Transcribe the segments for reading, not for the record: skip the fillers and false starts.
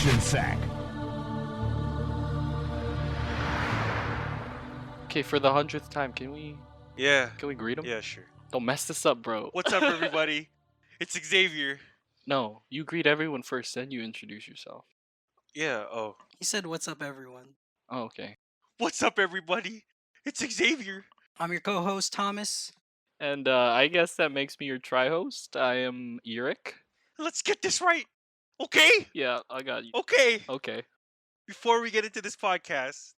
Action Sack. Okay, for the 100th time, can we greet him? Yeah, sure. Don't mess this up, bro. What's up, everybody? It's Xavier. No, you greet everyone first, then you introduce yourself. Yeah, oh. He said, "What's up, everyone?" Oh, okay. What's up, everybody? It's Xavier. I'm your co-host, Thomas. And I guess that makes me your tri-host. I am Eric. Let's get this right. Okay? Yeah, I got you. Okay. Okay. Before we get into this podcast,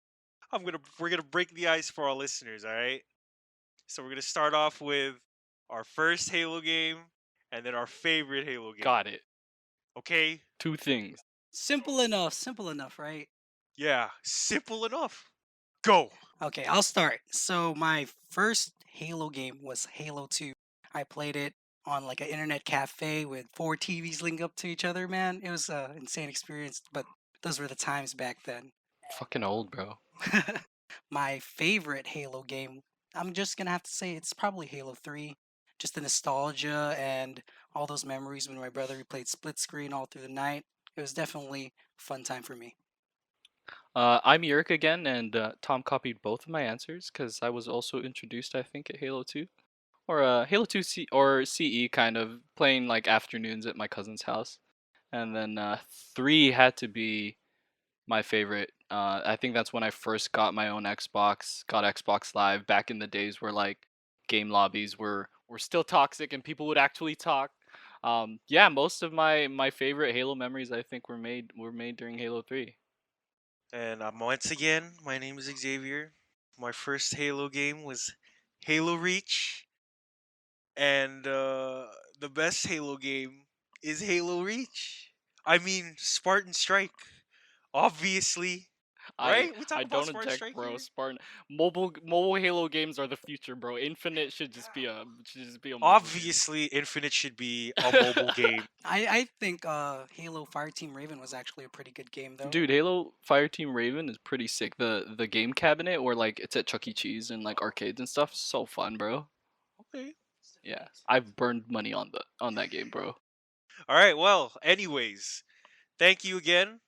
we're gonna break the ice for our listeners, alright? So we're gonna start off with our first Halo game and then our favorite Halo game. Got it. Okay? 2 things. Simple enough, right? Yeah, simple enough. Go. Okay, I'll start. So my first Halo game was Halo 2. I played it on like an internet cafe with 4 TVs linked up to each other, man. It was an insane experience, but those were the times back then. Fucking old, bro. My favorite Halo game, I'm just gonna have to say it's probably Halo 3. Just the nostalgia and all those memories when my brother we played split screen all through the night. It was definitely a fun time for me. I'm Eric again, and Tom copied both of my answers because I was also introduced, I think, at Halo 2. Or Halo 2 or CE, kind of, playing like afternoons at my cousin's house. And then 3 had to be my favorite. I think that's when I first got my own Xbox, got Xbox Live back in the days where like game lobbies were still toxic and people would actually talk. Yeah, most of my favorite Halo memories I think were made during Halo 3. And once again, my name is Xavier. My first Halo game was Halo Reach. And the best Halo game is Halo Reach. I mean, Spartan Strike. Obviously. Right? We I talk about don't Spartan object, Strike bro. here? Spartan mobile Halo games are the future, bro. Infinite should just be a mobile game. Obviously, Infinite should be a mobile game. I think Halo Fireteam Raven was actually a pretty good game though. Dude, Halo Fireteam Raven is pretty sick. The game cabinet where like it's at Chuck E. Cheese and like arcades and stuff, so fun, bro. Okay. Yeah, I've burned money on that game, bro. All right, well, anyways, thank you again.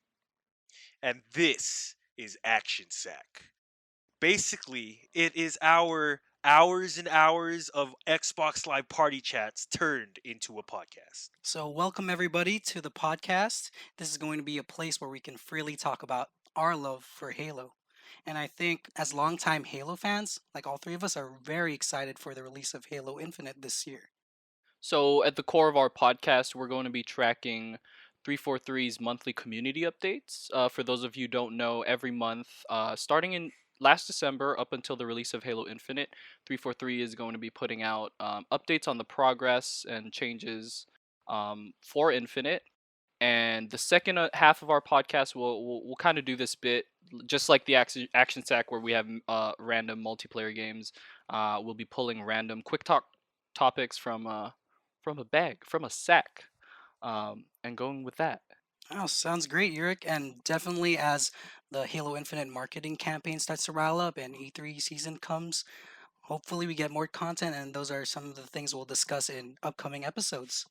And this is Action Sack. Basically, it is our hours and hours of Xbox Live party chats turned into a podcast. So welcome everybody to the podcast. This is going to be a place where we can freely talk about our love for Halo. And I think as longtime Halo fans, like all 3 of us are very excited for the release of Halo Infinite this year. So at the core of our podcast, we're going to be tracking 343's monthly community updates. For those of you who don't know, every month, starting in last December up until the release of Halo Infinite, 343 is going to be putting out updates on the progress and changes for Infinite. And the second half of our podcast, we'll kind of do this bit just like the action sack where we have random multiplayer games. We'll be pulling random quick talk topics from a bag, from a sack, and going with that. Oh, sounds great, Yurik. And definitely as the Halo Infinite marketing campaign starts to rile up and E3 season comes, hopefully we get more content, and those are some of the things we'll discuss in upcoming episodes.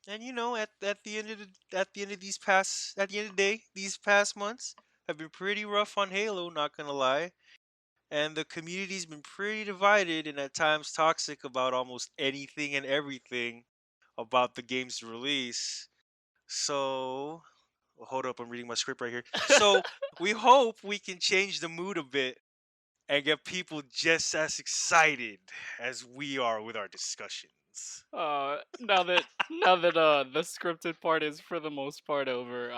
And you know, at the end of the day, these past months have been pretty rough on Halo, not gonna lie. And the community's been pretty divided and at times toxic about almost anything and everything about the game's release. So, hold up, I'm reading my script right here. So, we hope we can change the mood a bit and get people just as excited as we are with our discussions. Now that the scripted part is for the most part over,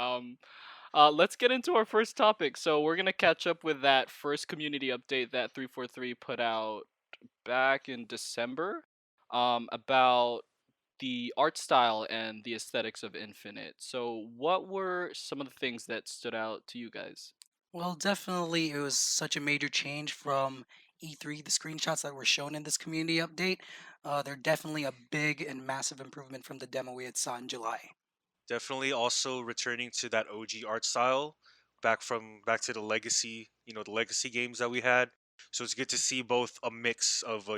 let's get into our first topic. So we're gonna catch up with that first community update that 343 put out back in December, about the art style and the aesthetics of Infinite. So what were some of the things that stood out to you guys? Well, definitely it was such a major change from E3. The screenshots that were shown in this community update, they're definitely a big and massive improvement from the demo we had saw in July. Definitely also returning to that OG art style back to the legacy, the legacy games that we had. So it's good to see both a mix of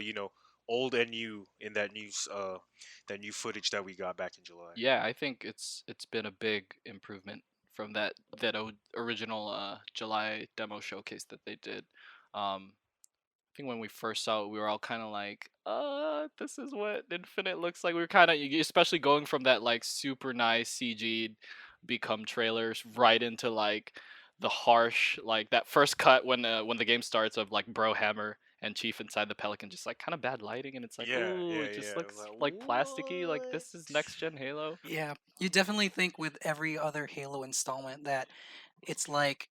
old and new in that new footage that we got back in July. Yeah, I think it's been a big improvement from that original July demo showcase that they did. I think when we first saw it, we were all kind of like, this is what Infinite looks like." We were kind of, especially going from that like super nice CG become trailers right into like the harsh, like that first cut when the game starts of like Brohammer and Chief inside the Pelican, just like kind of bad lighting, and it's like, Yeah, ooh, yeah, it just yeah. looks Like like plasticky. Like what? this is next gen Halo. Yeah, you definitely think with every other Halo installment that it's like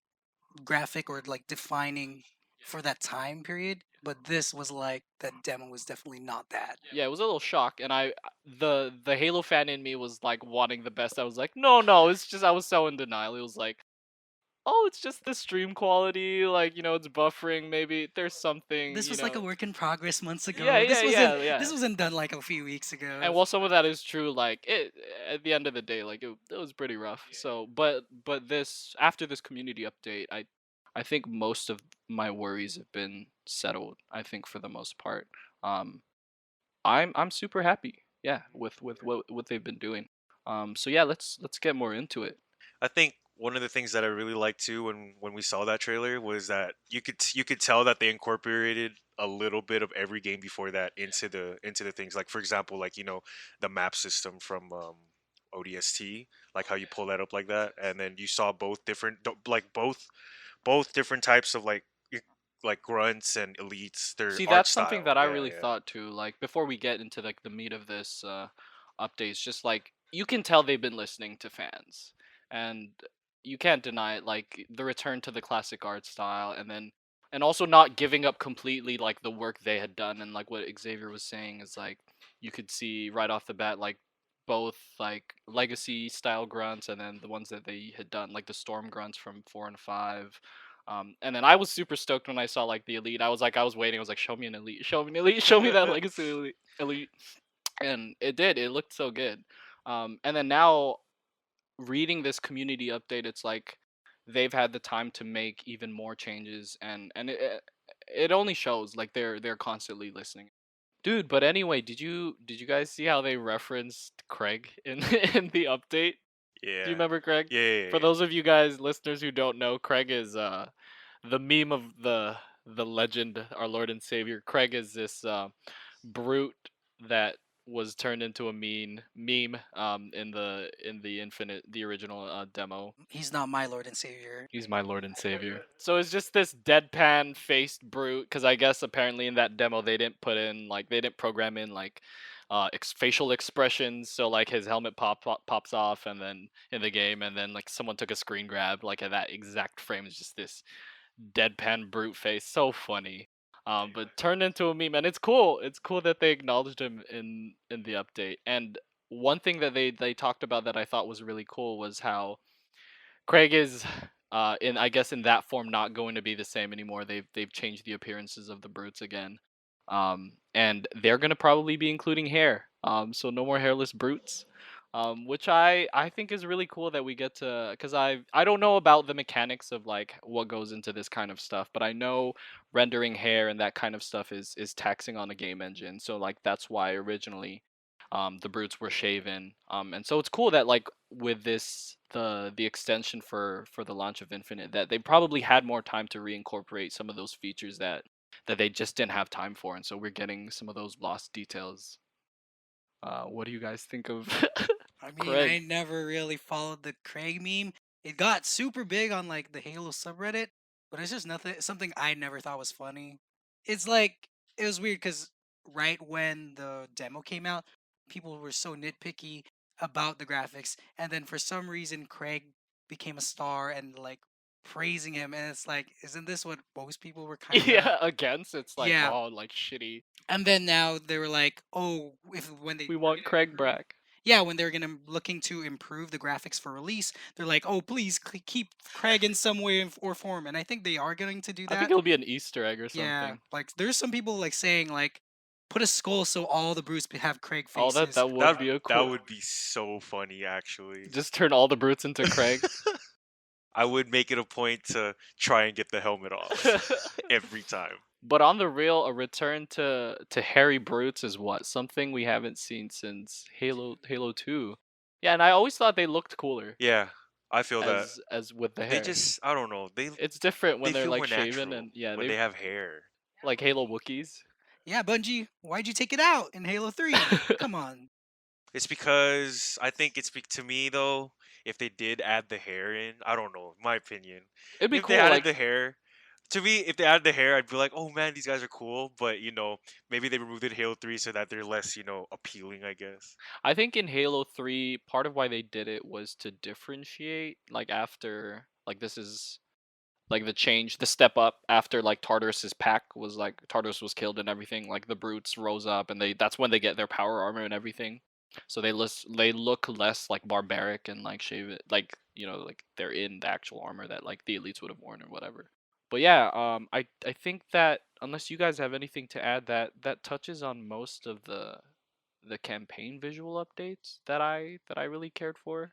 graphic or like defining for that time period, but this was like that demo was definitely not that. Yeah, it was a little shock, and the Halo fan in me was like wanting the best. I was like, no, no, it's just I was so in denial. It was like, oh, it's just the stream quality, like, it's buffering, maybe there's something, This was like a work in progress months Yeah, ago. yeah, yeah, yeah. This wasn't done like a few weeks And ago. while some of that is true, like it at the end of the day, like it was pretty rough. So, but this after this community update, I think most of my worries have been settled. I think for the most part, um, I'm super happy. Yeah, with what they've been doing. So yeah, let's get more into it. I think one of the things that I really liked too when we saw that trailer was that you could tell that they incorporated a little bit of every game before that into the things, like for example, like the map system from ODST, like how you pull that up like that, and then you saw both different like both different types of like grunts and elites, their See, art that's something style. that I Yeah, really yeah. thought too. Like before we get into like the meat of this update, it's just like you can tell they've been listening to fans, and you can't deny it. Like the return to the classic art style, and also not giving up completely like the work they had done, and like what Xavier was saying is like you could see right off the bat like both like legacy style grunts and then the ones that they had done like the storm grunts from 4 and 5. And then I was super stoked when I saw like the elite. I was waiting. I was like, show me an elite, show me an elite, show me that legacy elite. And it did. It looked so good. And then now reading this community update, it's like they've had the time to make even more changes, and it only shows like they're constantly listening. Dude, but anyway, did you guys see how they referenced Craig in in the update? Do you Yeah, remember Craig? yeah, yeah, For yeah. those of you guys listeners who don't know, Craig is the meme of the legend, our Lord and Savior. Craig is this brute that was turned into a meme in the Infinite the original demo. He's not my Lord and Savior. He's my Lord and Savior. So it's just this deadpan faced brute because I guess apparently in that demo they didn't put in like they didn't program in like facial expressions, so like his helmet pops off and then in the game, and then like someone took a screen grab like at that exact frame is just this deadpan brute face. So funny. But turned into a meme, and it's cool. It's cool that they acknowledged him in the update. And one thing that they talked about that I thought was really cool was how Craig is in I guess in that form not going to be the same anymore. They've changed the appearances of the brutes again. And they're gonna probably be including hair. So no more hairless brutes. Which I think is really cool that we get to, because I don't know about the mechanics of like what goes into this kind of stuff, but I know rendering hair and that kind of stuff is taxing on the game engine. So like that's why originally the brutes were shaven. And so it's cool that like with this the extension for the launch of Infinite, that they probably had more time to reincorporate some of those features that they just didn't have time for, and so we're getting some of those lost details. What do you guys think of I mean, I Craig? never really followed the Craig meme. It got super big on like the Halo subreddit, but it's just nothing something I never thought was funny. It's like it was weird because right when the demo came out, people were so nitpicky about the graphics, and then for some reason Craig became a star and like praising him, and it's like, isn't this what most people were kind of? Yeah, against it's like, Yeah. oh, like shitty. And then now they were like, oh, if when they We want Craig back. yeah, when they're gonna looking to improve the graphics for release, they're like, "Oh, please keep Craig in some way or form," and I think they are going to do I think that. it'll be an Easter egg or Yeah, something. like there's some people like saying like, put a skull so all the brutes have Craig Oh, faces. that would be a That cool. would be so funny, actually. Just turn all the brutes into Craig. I would make it a point to try and get the helmet off every time. But on the real, a return to hairy brutes is what something we haven't seen since Halo 2. Yeah, and I always thought they looked cooler. Yeah, I feel that as with the they hair. just I don't know It's different when they they're feel like more shaven natural and yeah, when they they have hair. like Halo Wookiees. Yeah, Bungie, why'd you take it out in Halo 3? Come on. It's because I think to me though, if they did add the hair in, I don't know, in my opinion, It'd be if they cool, added like the hair, to me, if they added the hair, I'd be like, oh man, these guys are cool. But maybe they removed it in Halo 3 so that they're less, appealing, I guess. I think in Halo 3, part of why they did it was to differentiate, like after like this is like the change, the step up after like Tartarus's pack was like Tartarus was killed and everything, like the brutes rose up and that's when they get their power armor and everything. So they look less like barbaric and like shave it like like they're in the actual armor that like the elites would have worn or whatever. But yeah, I think that unless you guys have anything to add, that touches on most of the campaign visual updates that I really cared for.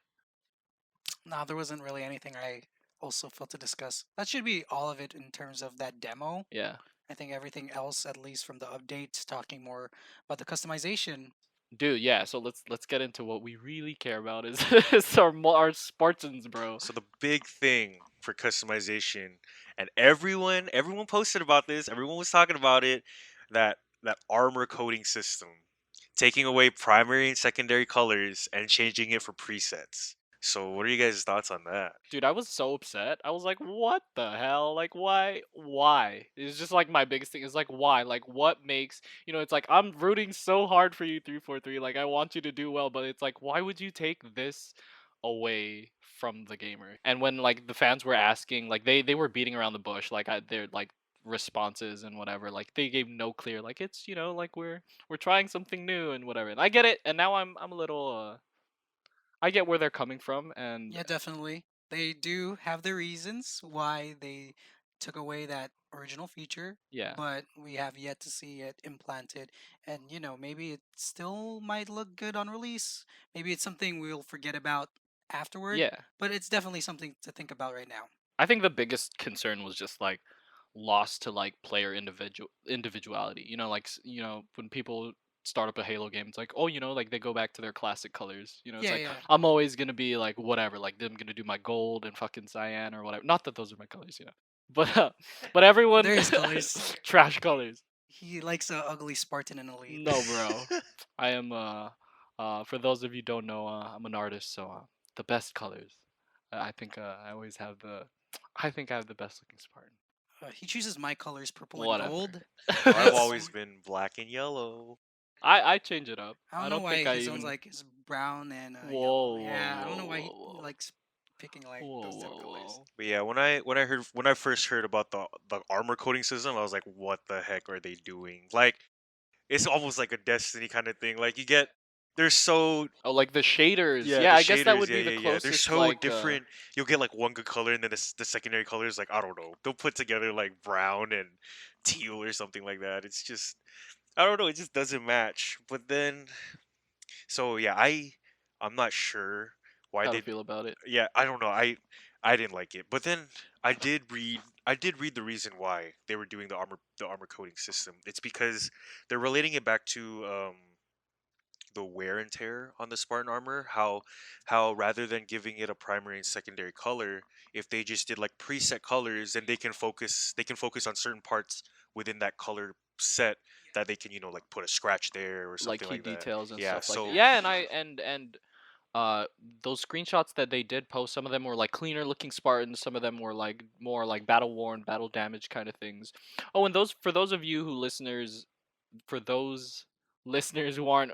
No, there wasn't really anything I also felt to discuss. That should be all of it in terms of that demo. Yeah. I think everything else, at least from the updates, talking more about the customization. Dude, yeah, so let's get into what we really care about is, is our Spartans, bro. So the big thing for customization, and everyone posted about this. Everyone was talking about it. That armor coding system, taking away primary and secondary colors and changing it for presets. So what are you guys' thoughts on that? Dude, I was so upset. I was like, "What the hell? Like why? Why?" It's just like my biggest thing is like why? Like what makes, it's like I'm rooting so hard for you 343. Like I want you to do well, but it's like why would you take this away from the gamer? And when like the fans were asking, like they were beating around the bush, like their like responses and whatever, like they gave no clear like it's, like we're trying something new and whatever. And I get it, and now I'm a little I get where they're coming from and Yeah, definitely. They do have their reasons why they took away that original feature, yeah. but we have yet to see it implanted. And, maybe it still might look good on release. Maybe it's something we'll forget about afterward, Yeah. but it's definitely something to think about right now. I think the biggest concern was just like loss to like player individuality. Like when people start up a Halo game, it's like oh like they go back to their classic colors. It's Yeah, like yeah. I'm always gonna be like whatever. Like I'm gonna do my gold and fucking cyan or whatever. Not that those are my colors, but but everyone There is colors. trash colors. He likes a ugly Spartan and elite. No, bro. I am for those of you don't know, I'm an artist, so the best colors. I think I always have the I think I have the best looking Spartan. He chooses my colors, purple and Whatever. gold. Well, I've His, always been black and yellow. I change it up. I I don't know don't why think I his own's even. like is brown and Whoa, yellow. whoa, Yeah, I don't know whoa, why whoa, he whoa, likes picking like whoa, those type of whoa, colors. whoa. But yeah, when I first heard about the armor coding system, I was like, what the heck are they doing? Like it's almost like a Destiny kind of thing. Like they're so Oh, like the shaders. yeah, Yeah, the I guess that shaders, would yeah, be the yeah, yeah. They're closest. so Like, different. You'll get like one good color, and then the secondary colors, like I don't know, they'll put together like brown and teal or something like that. It's just I don't know, it just doesn't match. But then, so yeah, I'm not sure why how to they. feel about it. Yeah, I don't know. I didn't like it, but then I did read the reason why they were doing the armor coding system. It's because they're relating it back to the wear and tear on the Spartan armor. How rather than giving it a primary and secondary color, if they just did like preset colors, then they can focus on certain parts within that color set that they can like put a scratch there or Like something key like that. details and Yeah. stuff like So yeah, and those screenshots that they did post, some of them were like cleaner looking Spartans, some of them were like more like battle worn, battle damaged kind of things. Oh, and those for those of you for those listeners who aren't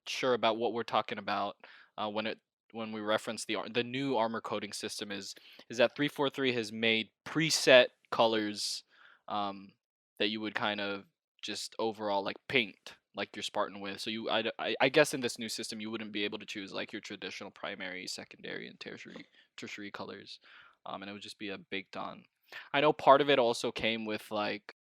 sure about what we're talking about, when we reference the new armor coding system is that 343 has made preset colors, um, that you would kind of just overall like paint like your Spartan with. So I guess in this new system you wouldn't be able to choose like your traditional primary, secondary, and tertiary colors, and it would just be a baked on. I know part of it also came with like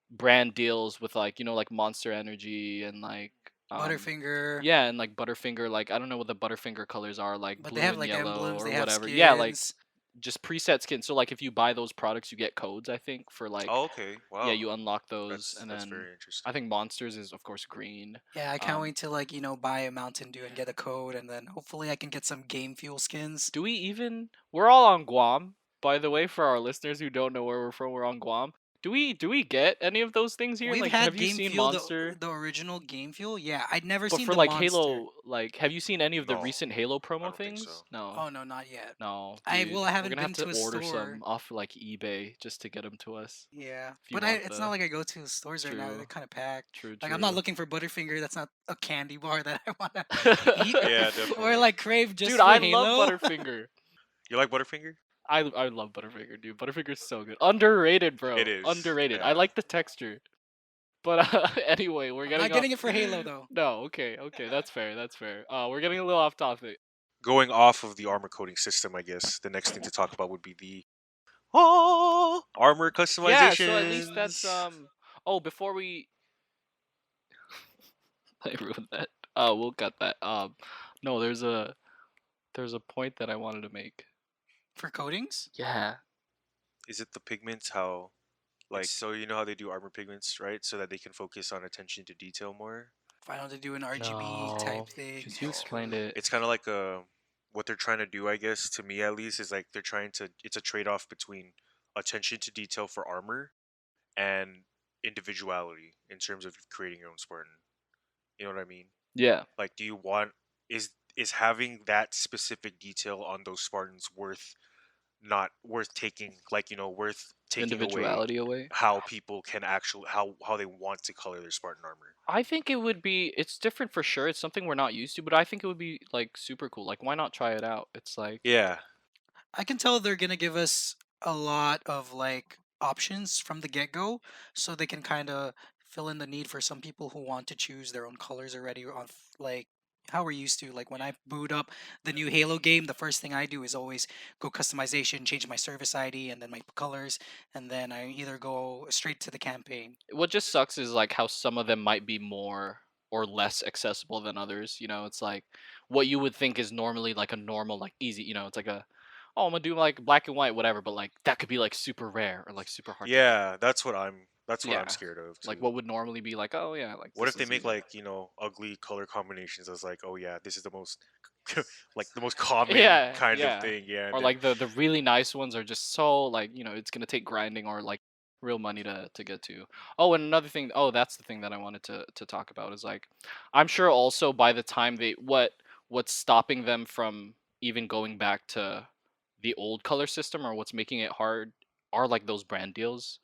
brand deals with like like Monster Energy and like Butterfinger, yeah, and like Butterfinger, like I don't know what the Butterfinger colors are, like but they blue have and like yellow emblems. or They have whatever. Yeah, like skins. just preset skins. So like if you buy those products, you get codes. I think for like Oh, okay. yeah, Wow. you unlock those, and That's then very I interesting. think monsters is of course green. Yeah, I can't Um, wait to like, buy a Mountain Dew and get a code and then hopefully I can get some Game Fuel skins. do we even? We're all on Guam, by the way. For our listeners who don't know where we're from, we're on Guam. Do we get any of those things here? We've Like, had have you Game seen Fuel, Monster? the original Game Fuel. Yeah, I'd never But seen for the like monster. Halo, like, have you seen any of the No, recent Halo I promo don't think things? so. No, Oh no, not yet. no, I dude. well, I We're haven't gonna have been to to a order store. some off like eBay just to get them to us Yeah, if you but want it's not the. like I go to the stores right now. They're True, kind of packed. true, Like I'm not true. looking for Butterfinger. That's not a candy bar that I want to eat Yeah, or definitely. like crave Dude, just for I love Halo. Butterfinger. You like Butterfinger? I love Butterfinger, dude. Butterfinger's so good. Underrated, It bro. is. Underrated. I Yeah. like the texture. But anyway, we're I'm not getting off. getting it for Halo though. No, okay, okay, that's fair. That's fair. We're getting a little off topic. Going off of the armor coding system, I guess the next thing to talk about would be the armor Yeah, so at least that's customizations. Oh, before we I ruined that. We'll cut that. No, there's a point that I wanted to make. For coatings, Yeah. Is it the pigments? How like so you know how they do armor pigments, right? So that they can focus on attention to detail more. final to do an RGB type No, thing. because you explained it. It's kind of like what they're trying to do, I guess, to me at least, is like they're trying to. It's a trade off between attention to detail for armor and individuality in terms of creating your own Spartan. You know what I mean? Yeah, Like, do you want is having that specific detail on those Spartans worth not worth taking like worth taking away individuality away. how people can actually how they want to color their Spartan armor? I think it would be. It's different for sure. It's something we're not used to, but I think it would be like super cool. Like, why not try it out? It's like, Yeah, I can tell they're gonna give us a lot of like options from the get go, so they can kind of fill in the need for some people who want to choose their own colors already on like how we're used to. Like when I boot up the new Halo game, the first thing I do is always go customization, change my service ID, and then my colors, and then I either go straight to the campaign. what just sucks is like how some of them might be more or less accessible than others. It's like what you would think is normally like a normal, like easy. It's like oh, I'm gonna do like black and white, whatever. But like that could be like super rare or like super hard to get. yeah, that's what I'm Yeah, scared of like too. what would normally be like, oh yeah, like What this if they is make easy. like ugly color combinations as like, oh yeah, this is the most like the most common Yeah, kind of yeah. thing, yeah, and Or then like the really nice ones are just so like it's gonna take grinding or like real money to get to. Oh, and another thing. Oh, that's the thing that I wanted to talk about is like, I'm sure also by the time what's stopping them from even going back to the old color system or what's making it hard are like those brand deals.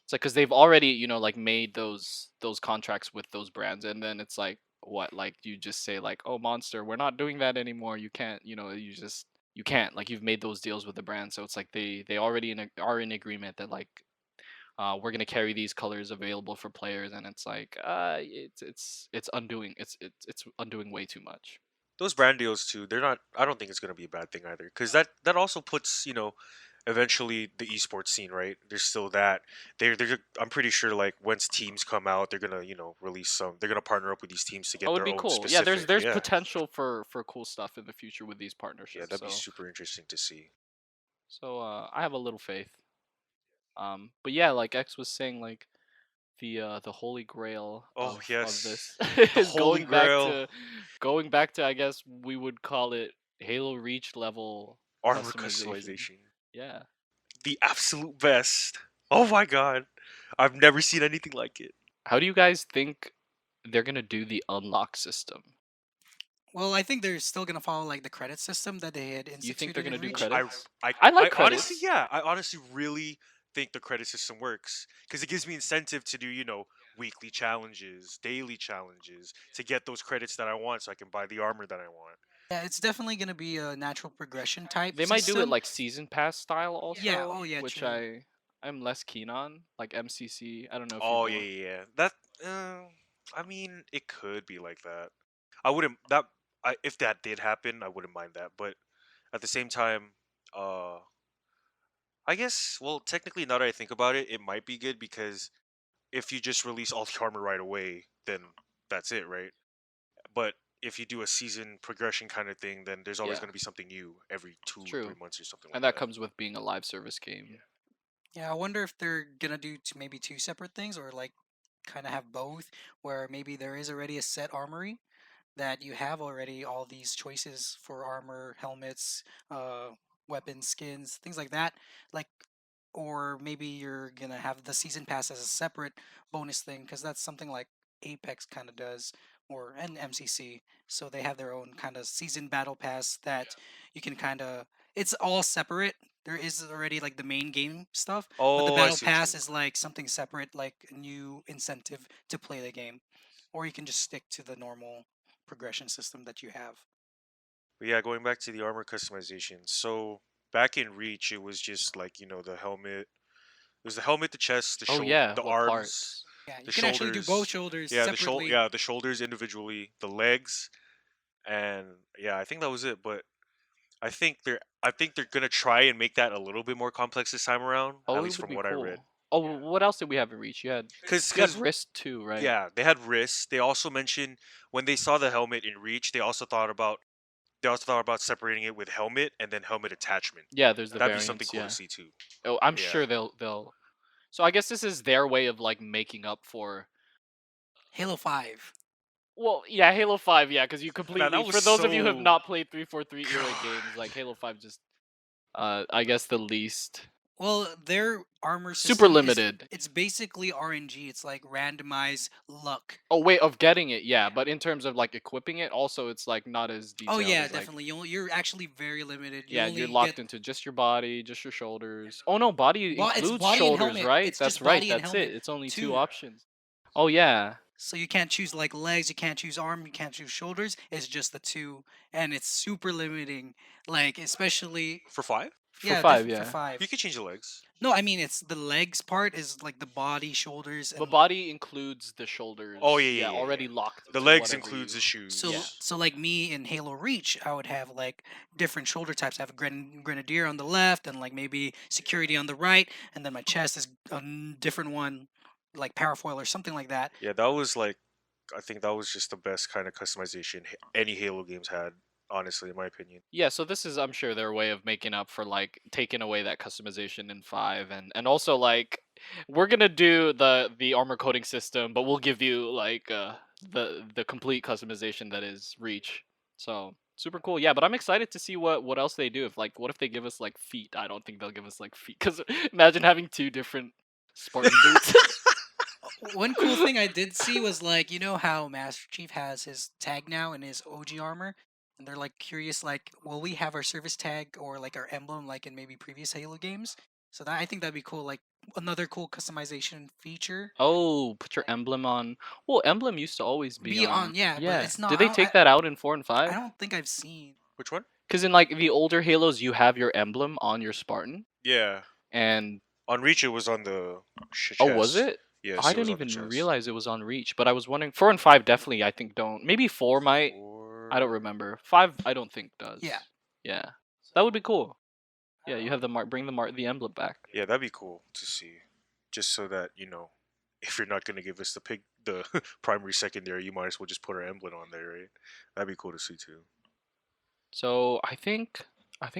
It's like because they've already like made those contracts with those brands, and then it's like what like you just say like, oh Monster, we're not doing that anymore. You can't, you can't like you've made those deals with the brand, so it's like they already are in agreement that like we're gonna carry these colors available for players, and it's like it's undoing it's undoing way too much. those brand deals too, they're not. I don't think it's gonna be a bad thing either, because that also puts eventually the esports scene right. There's still that. I'm pretty sure like once teams come out, they're gonna release some. They're gonna partner up with these teams to Oh, get it'd their be own cool. Yeah, there's specific. there's Yeah, potential for cool stuff in the future with these yeah, partnerships. that'd be So super interesting to see. I have a little faith. But yeah, like X was saying, like the holy grail Oh of yes, this the is Holy Grail going back to I guess we would call it Halo Reach level armor customization. customization, Yeah. the absolute best. Oh my god, I've never seen anything like it. How do you guys think they're gonna do the unlock system? Well, I think they're still gonna follow like the credit system that they had You think they're instituted gonna in do Reach. I credits? I I like I honestly, credits. yeah, I honestly really think the credit system works because it gives me incentive to do weekly challenges, daily challenges to get those credits that I want so I can buy the armor that I want. Yeah, it's definitely gonna be a natural progression type They might do it system. like season pass style Yeah. also, Oh yeah. which True. I'm less keen on, like MCC. I don't know if you Oh yeah, go. yeah, yeah. That I mean, it could be like that. I wouldn't that if that did happen, I wouldn't mind that. But at the same time, uh, I guess well, technically, now that I think about it, it might be good because if you just release all the armor right away, then that's it, right? But if you do a season progression kind of thing, then there's always Yeah, going to be something new every 2 or 3 true. months or something And like that that. comes with being a live service game. Yeah. Yeah, I wonder if they're gonna do maybe two separate things or like kind of have both, where maybe there is already a set armory that you have already all these choices for armor, helmets, uh, weapons, skins, things like that. Like, or maybe you're gonna have the season pass as a separate bonus thing because that's something like Apex kind of does, or and MCC. So they have their own kind of season battle pass that you can kind of. It's all separate. There is already like the main game stuff, but the Oh, I battle see what you pass mean. is like something separate, like a new incentive to play the game, or you can just stick to the normal progression system that you have. But yeah, going back to the armor customization. So back in Reach, it was just like the helmet. It was the helmet, the chest, Oh yeah, the what arms, parts? Yeah, the you can actually do both shoulders. shoulders Yeah, separately. the shoulders individually, the legs, and yeah, I think that was it. But I think they're gonna try and make that a little bit more complex this time around, Oh, at it least would from be what I read. cool. Oh, Yeah, what else did we have in Reach? You had because wrist too, right? yeah, they had wrists. They also mentioned when they saw the helmet in Reach, they also thought about separating it with helmet and then helmet attachment. Yeah, there's the That'd be something variants. cool to Yeah. see too. Oh, I'm Yeah. sure they'll. So I guess this is their way of like making up for. Halo 5. Well, yeah, Halo 5, yeah, because you Man, completely. that was For those of you who have so not played 343 era games, God. like Halo 5 just, I guess the least Well, their armor super system is limited. it's basically RNG. It's like randomized luck. Oh, way of getting it, yeah, Yeah. but in terms of like equipping it, also it's like not as Oh detailed yeah, as like. definitely. You're actually very limited. You Yeah, you're only get locked into just your body, just your shoulders. Oh no, body it's includes body and shoulders, helmet. right? It's That's just right. body and That's it. helmet It's only two too. options. Oh yeah. So you can't choose like legs, you can't choose arm, you can't choose shoulders. It's just the two, and it's super limiting. Like especially, For 5? For yeah, 5, definitely for yeah. You 5. could change the legs. No, I mean it's the legs part is like the body, shoulders, But and body includes the shoulders. Oh yeah, Yeah, yeah, yeah, yeah. already locked The into legs whatever includes you. the so Yeah. shoes. so like me in Halo Reach, I would have like different shoulder types. I have a grenadier on the left, and like maybe security on the right, and then my chest is a different one, like parafoil or something like that. Yeah, that was like I think that was just the best kind of customization any Halo games had, honestly, in my opinion. Yeah, so this is I'm sure their way of making up for like taking away that customization in 5 and also like we're going to do the armor coding system, but we'll give you like the complete customization that is Reach. So, super cool. Yeah, but I'm excited to see what else they do. If like what if they give us like feet? I don't think they'll give us like feet cuz imagine having two different Spartan boots. One cool thing I did see was like you know how Master Chief has his tag now in his OG armor, and they're like curious like will we have our service tag or like our emblem like in maybe previous Halo games? So that I think that'd be cool, like another cool customization feature. Oh, put your emblem on. Well, emblem used to always be Be on, on. yeah, but Yeah. it's not. Did they take that out in 4 and I 5? don't think I've seen. Which one? Because in like the older Halos, you have your emblem on your Spartan, Yeah. and On Reach, it was on the oh, was chest. it? Yes, I it was didn't on the even chest. realize it was on Reach, but I was wondering. 4 and 5 definitely, I think don't. Maybe 4 might. I don't Or remember. 5, I don't think does. Yeah, Yeah, that would be cool. Yeah, you have the mark. Bring the emblem back. yeah, that'd be cool to see. Just so that if you're not gonna give us the primary secondary, you might as well just put our emblem on there, right? That'd be cool to see too. So I think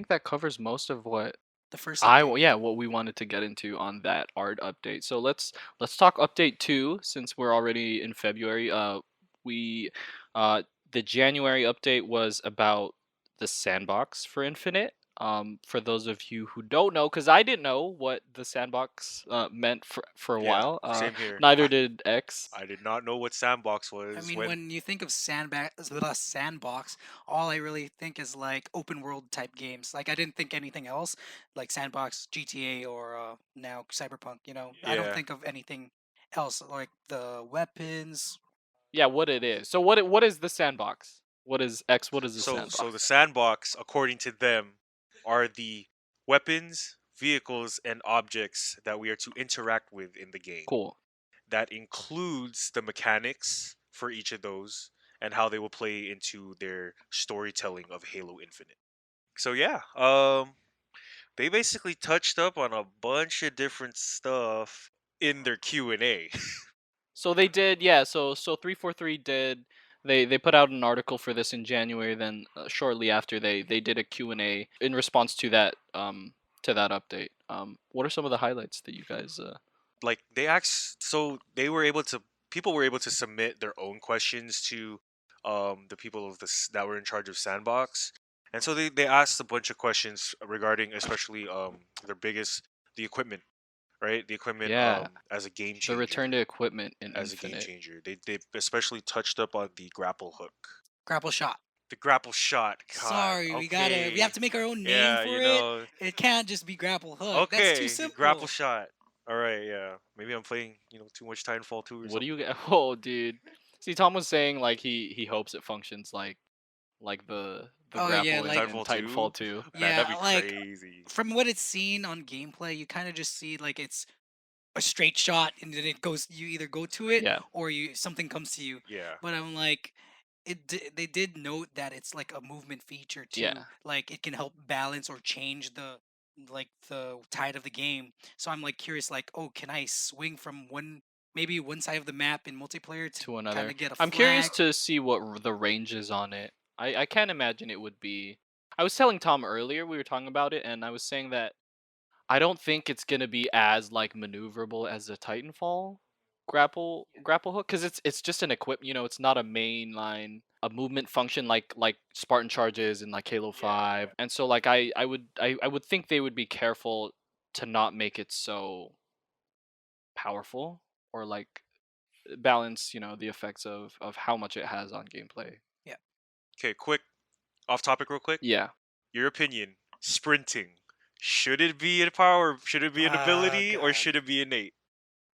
that covers most of what the first update. yeah, what we wanted to get into on that art update. So let's talk update 2 since we're already in February. We uh the January update was about the sandbox for Infinite. For those of you who don't know, because I didn't know what the sandbox meant for a Yeah, while. same here. Neither did X. I did not know what sandbox I was mean, when. when you think of sandbox, all I really think is like open world type games. Like I didn't think anything else, like sandbox, GTA, or now Cyberpunk. You know, I don't Yeah. think of anything else like the weapons. Yeah, what it is. So what is the sandbox? What is X? What is the So the sandbox? sandbox, according to them, are the weapons, vehicles, and objects that we are to interact with in the game. Cool. That includes the mechanics for each of those and how they will play into their storytelling of Halo Infinite. So yeah, they basically touched up on a bunch of different stuff in their Q&A. So they did, yeah. So 343 did They put out an article for this in January. Then shortly after, they did a Q&A in response to that update. What are some of the highlights that you guys? Like they asked, so they were able to people were able to submit their own questions to the people of this that were in charge of Sandbox, and so they asked a bunch of questions regarding especially their biggest the equipment, right? The equipment Yeah, as a game the return changer. to equipment in As a game Infinite. changer. They especially touched up on the grapple hook. Grapple shot. The grapple shot. God. Sorry, we have Okay. to make our own name Yeah, for it. It can't just be grapple hook. That's too Okay, grapple simple. shot. All right, yeah. Maybe I'm playing, too much Titanfall 2 or What do you something. get? Oh, dude. See, Tom was saying like he hopes it functions like the Oh yeah, grapple In like in Titanfall 2? Titanfall 2. Man, yeah, that'd be like crazy. from what it's seen on gameplay, you kind of just see like it's a straight shot and then it goes. You either go to it Yeah, or you something comes to you. Yeah. But I'm like, they did note that it's like a movement feature too. yeah. Like it can help balance or change the tide of the game. So I'm like curious, like, oh, can I swing from maybe one side of the map in multiplayer to To kind another. of get a I'm curious flag? to see what the range is on it. I can't imagine it would be. I was telling Tom earlier, we were talking about it, and I was saying that I don't think it's gonna be as like maneuverable as the Titanfall grapple hook because it's just an equip. It's not a mainline a movement function like Spartan charges and like Halo Yeah, Five. yeah. And so like I would think they would be careful to not make it so powerful or like balance the effects of how much it has on gameplay. Yeah. Okay, quick, off topic real quick. Yeah. Your opinion, sprinting. Should it be a power, should it be an ability, or God. should it be innate?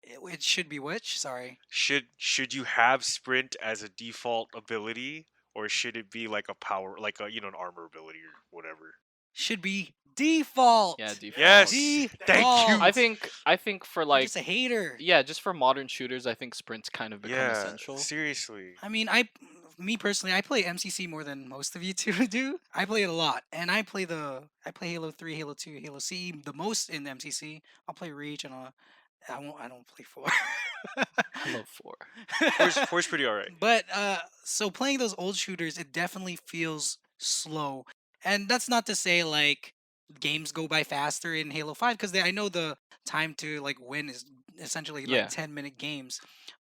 It should be which? Sorry. Should you have sprint as a default ability, or should it be like a power, like a an armor ability or whatever? Should be default. Yeah, default. Yes, thank Default. you. I think for I'm like just a hater. yeah, just for modern shooters, I think sprint's kind of become Yeah, essential. seriously. I mean, me personally, I play MCC more than most of you two do. I play it a lot, and I play Halo 3, Halo 2, Halo C the most in MCC. I'll play Reach, and I don't play 4. I love 4. Four's pretty alright. But so playing those old shooters, it definitely feels slow, and that's not to say like games go by faster in Halo 5 because I know the time to like win is essentially like Yeah. 10-minute games,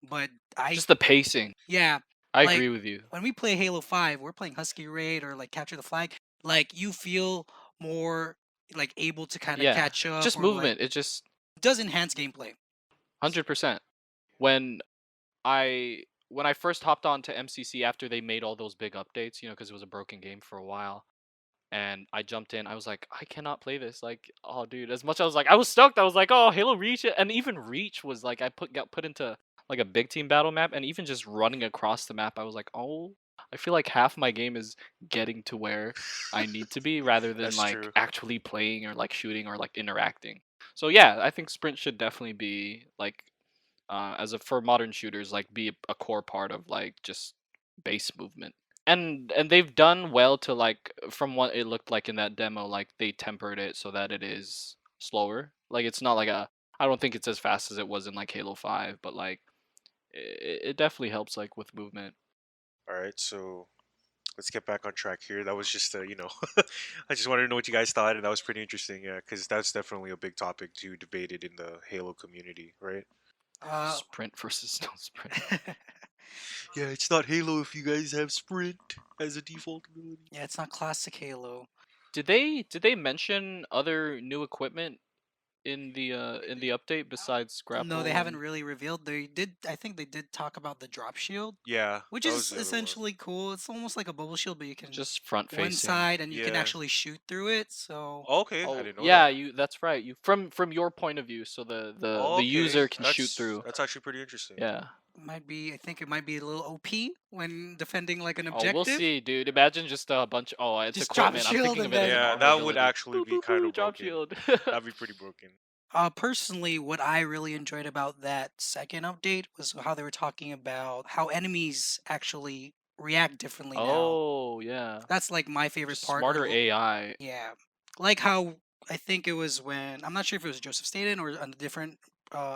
but I Just the pacing. yeah, I like agree with you. when we play Halo 5, we're playing Husky Raid or like Capture the Flag, like you feel more like able to kind of Yeah. catch up Just or like movement. It just does enhance gameplay. 100%. When when I first hopped on to MCC after they made all those big updates, because it was a broken game for a while, and I jumped in, I was like, I cannot play this. Like, oh, dude, as much I was like, I was stoked. I was like, oh, Halo Reach, and even Reach was like, got put into like a big team battle map, and even just running across the map, I was like, oh, I feel like half my game is getting to where I need to be, rather than That's like true. actually playing or like shooting or like interacting. So yeah, I think sprint should definitely be like for modern shooters like be a core part of like just base movement. And they've done well to like from what it looked like in that demo, like they tempered it so that it is slower. Like it's not like a I don't think it's as fast as it was in like Halo 5, but like it definitely helps like with movement. Alright, so let's get back on track here. That was just I just wanted to know what you guys thought, and that was pretty interesting, yeah, because that's definitely a big topic to debate it in the Halo community, right? Uh, Sprint versus no sprint. Yeah, it's not Halo if you guys have sprint as a default ability. yeah, it's not classic Halo. Did they mention other new equipment in the update besides grapple? No, they haven't and- really revealed. They did. I think they did talk about the drop shield, Yeah, which that was is the other one. essentially cool. It's almost like a bubble shield, but you can just front one facing. side and you can Yeah. actually shoot through it. So Okay, I Oh didn't know yeah, that. that's right. You from your point of view, so Oh, the okay, user can shoot that's through. that's actually pretty interesting. Yeah. might be. I think it might be a little OP when defending like an Oh, objective. we'll see, dude. Imagine just a bunch. Oh, it's Just drop equipment. I'm shield thinking and of it as then- an Yeah, armor that would ability. actually Boop, be boop, kind boop, of drop broken. shield. That'd be pretty broken. Personally, what I really enjoyed about that second update was how they were talking about how enemies actually react differently now. Oh yeah. That's like my favorite Just part. smarter or- AI. Yeah, like how I think it was when I'm not sure if it was Joseph Staten or a different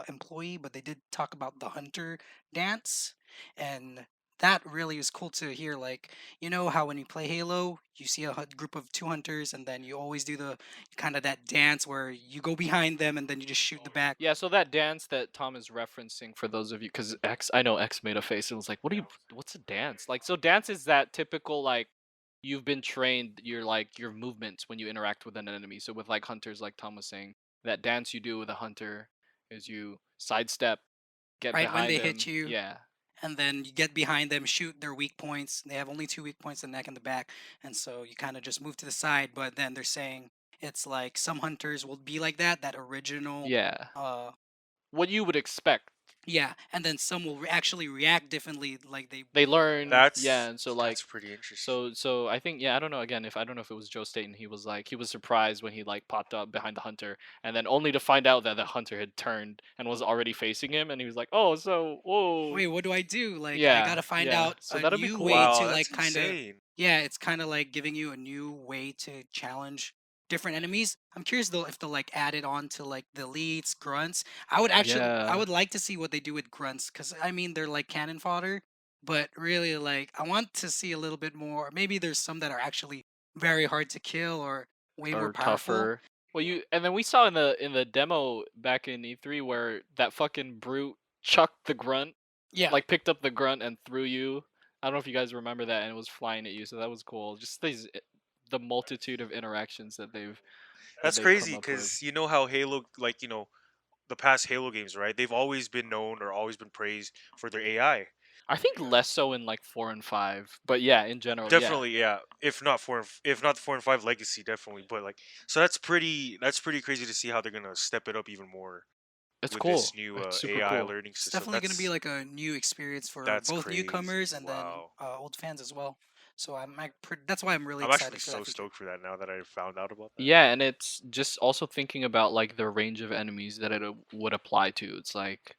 employee, but they did talk about the hunter dance, and that really is cool to hear. Like, you know how when you play Halo, you see a group of two hunters, and then you always do the kind of that dance where you go behind them and then you just shoot the back. Yeah, so that dance that Tom is referencing for those of you, because I know X made a face and was like, what's a dance? Like, so dance is that typical, like, you've been trained, your movements when you interact with an enemy. So with like hunters, like Tom was saying, that dance you do with a hunter is you sidestep, get Right when behind they hit him. you, Yeah. and then you get behind them, shoot their weak points. They have only two weak points, the neck and the back, and so you kind of just move to the side. But then they're saying it's like some hunters will be like that, that original, Yeah. uh, What you would expect. yeah, and then some will actually react differently, like they. They learn, yeah, That's and so like, that's pretty interesting. so I think, yeah, I don't know. Again, if I don't know if it was Joe Staten, he was like, he was surprised when he like popped up behind the hunter, and then only to find out that the hunter had turned and was already facing him, and he was like, oh, so whoa, Wait, what do I do? Like, I yeah, gotta find yeah. out So a that'll be new way cool. to Wow, like that's kind of. insane. Yeah, it's kind of like giving you a new way to challenge different enemies. I'm curious though if they'll like add it on to like the elites, grunts. I Yeah, would like to see what they do with grunts because I mean they're like cannon fodder, but really like I want to see a little bit more. Maybe there's some that are actually very hard to kill or way more or powerful. tougher. Well, and then we saw in the demo back in E3 where that fucking brute chucked the grunt, Yeah, like picked up the grunt and threw you. I don't know if you guys remember that, and it was flying at you, so that was cool. Just the multitude of interactions that That's they've come crazy up with. because you know how Halo, like the past Halo games, right? They've always been known or always been praised for their AI. I think less so in like 4 and 5, but yeah, in general, yeah, Definitely, yeah. If not 4 and 5 Legacy, definitely. But like, so that's pretty crazy to see how they're gonna step it up even more it's with cool. this new It's super AI cool. learning it's system. definitely going to be like a new experience for That's both newcomers crazy. and then Wow. old fans as well. So that's why I'm really I'm actually excited for so that feature. stoked for that now that I found out about that. Yeah, and it's just also thinking about like the range of enemies that would apply to. It's like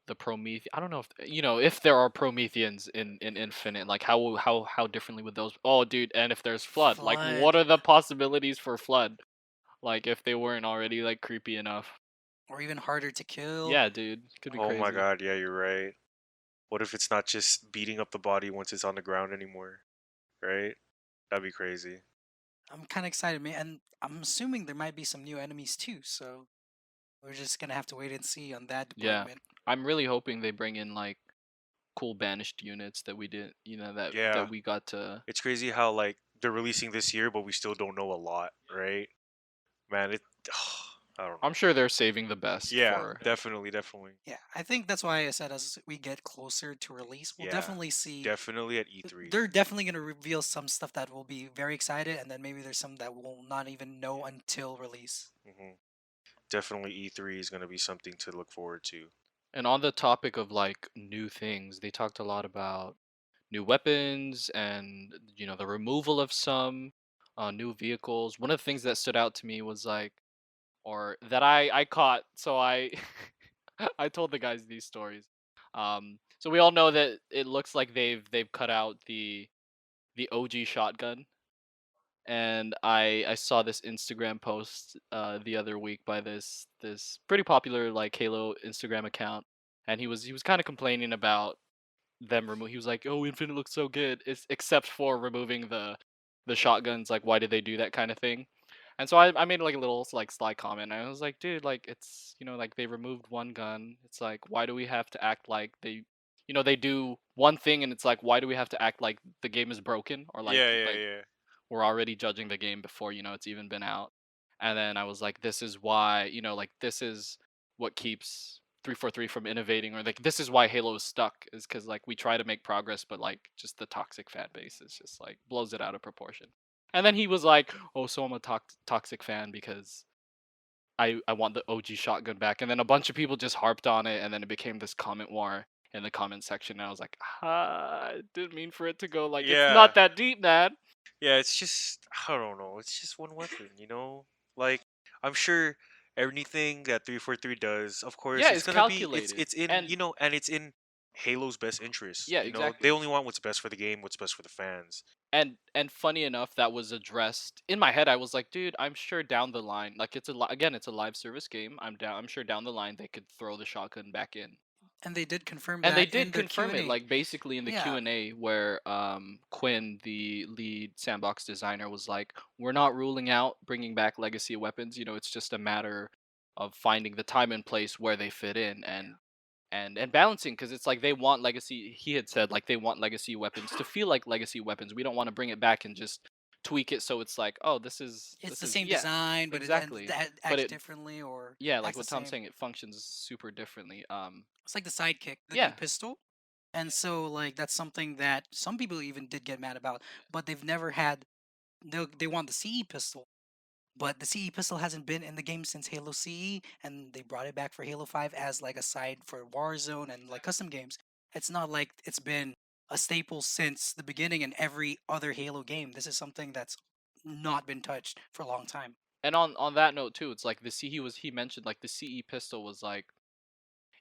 the Promethe. I don't know if if there are Prometheans in Infinite, like how differently would those? Oh, dude, and if there's Flood, like what Flood, are the possibilities for Flood? Like if they weren't already like creepy enough. or even harder to kill. Yeah, dude, could be Oh my crazy. god, yeah, you're right. What if it's not just beating up the body once it's on the ground anymore? Right? That'd be crazy. I'm kind of excited, man, and I'm assuming there might be some new enemies too. So we're just gonna have to wait and see on that Yeah, department. I'm really hoping they bring in like cool banished units that we did, that Yeah. we got to. It's crazy how like they're releasing this year, but we still don't know a lot, right? Man, it. I don't I'm know. sure they're saving the best Yeah, for. definitely, definitely. Yeah, I think that's why I said as we get closer to release, we'll Yeah, definitely see. definitely at E3. They're definitely gonna reveal some stuff that will be very excited, and then maybe there's some that we'll not even know until release. Hmm. Definitely, E3 is gonna be something to look forward to. And on the topic of like new things, they talked a lot about new weapons and the removal of some new vehicles. One of the things that stood out to me was like, or that I caught. So I I told the guys these stories. So we all know that it looks like they've cut out the OG shotgun, and I saw this Instagram post the other week by this pretty popular like Halo Instagram account, and he was kind of complaining about them remove. He was like, "Oh, Infinite looks so good, except for removing the shotguns. Like, why did they do that kind of thing?" And so I made like a little like sly comment. And I was like, "Dude, like it's like they removed one gun. It's like why do we have to act like they do one thing, and it's like why do we have to act like the game is broken or Yeah, yeah, like yeah. we're already judging the game before it's even been out?" And then I was like, this is why like this is what keeps 343 from innovating, or like this is why Halo is stuck, is because like we try to make progress, but like just the toxic fan base is just like blows it out of proportion. And then he was like, oh, so I'm a toxic fan because I want the OG shotgun back. And then a bunch of people just harped on it, and then it became this comment war in the comment section. And I was like, I didn't mean for it to go like it's Yeah, not that deep, man. yeah. It's just I don't know. It's just one weapon. Like I'm sure anything that 343 does, of course, Yeah, it's it's gonna be. calculated. It's in And and it's in Halo's best interest. yeah, They exactly. only want what's best for the game, what's best for the fans. And funny enough, that was addressed in my head. I was like, dude, I'm sure down the line, like again, it's a live service game. I'm sure down the line they could throw the shotgun back in. And they did confirm And they that did in the confirm it, Q&A. like basically in the Yeah. Q&A, where Quinn, the lead sandbox designer, was like, "We're not ruling out bringing back legacy weapons. You know, it's just a matter of finding the time and place where they fit in, and balancing, because it's like they want legacy." He had said like they want legacy weapons to feel like legacy weapons. We don't want to bring it back and just tweak it so it's like, oh, It's this the is same yeah, design, but it exactly. But acts it differently or yeah, like acts the what Tom's same. saying, it functions super differently. It's like the sidekick, the new Yeah, pistol. And so, like, that's something that some people even did get mad about, but they've never had. They want the CE pistol, but the CE pistol hasn't been in the game since Halo CE, and they brought it back for Halo 5 as like a side for Warzone and like custom games. It's not like it's been a staple since the beginning in every other Halo game. This is something that's not been touched for a long time. and on that note too, it's like he mentioned like the CE pistol was like,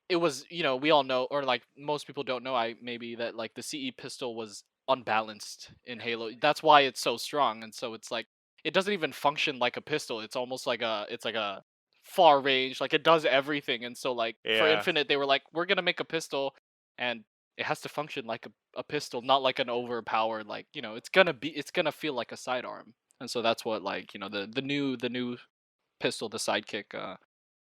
it was, we all know, or like most people don't know, I maybe, that like the CE pistol was unbalanced in Halo. That's why it's so strong, and so it's like it doesn't even function like a pistol. It's almost like a far range, like it does everything. And so like for Yeah. Infinite, they were like, we're gonna make a pistol, and it has to function like a pistol, not like an overpowered, like, it's gonna feel like a sidearm. And so that's what, like, the new pistol, the sidekick,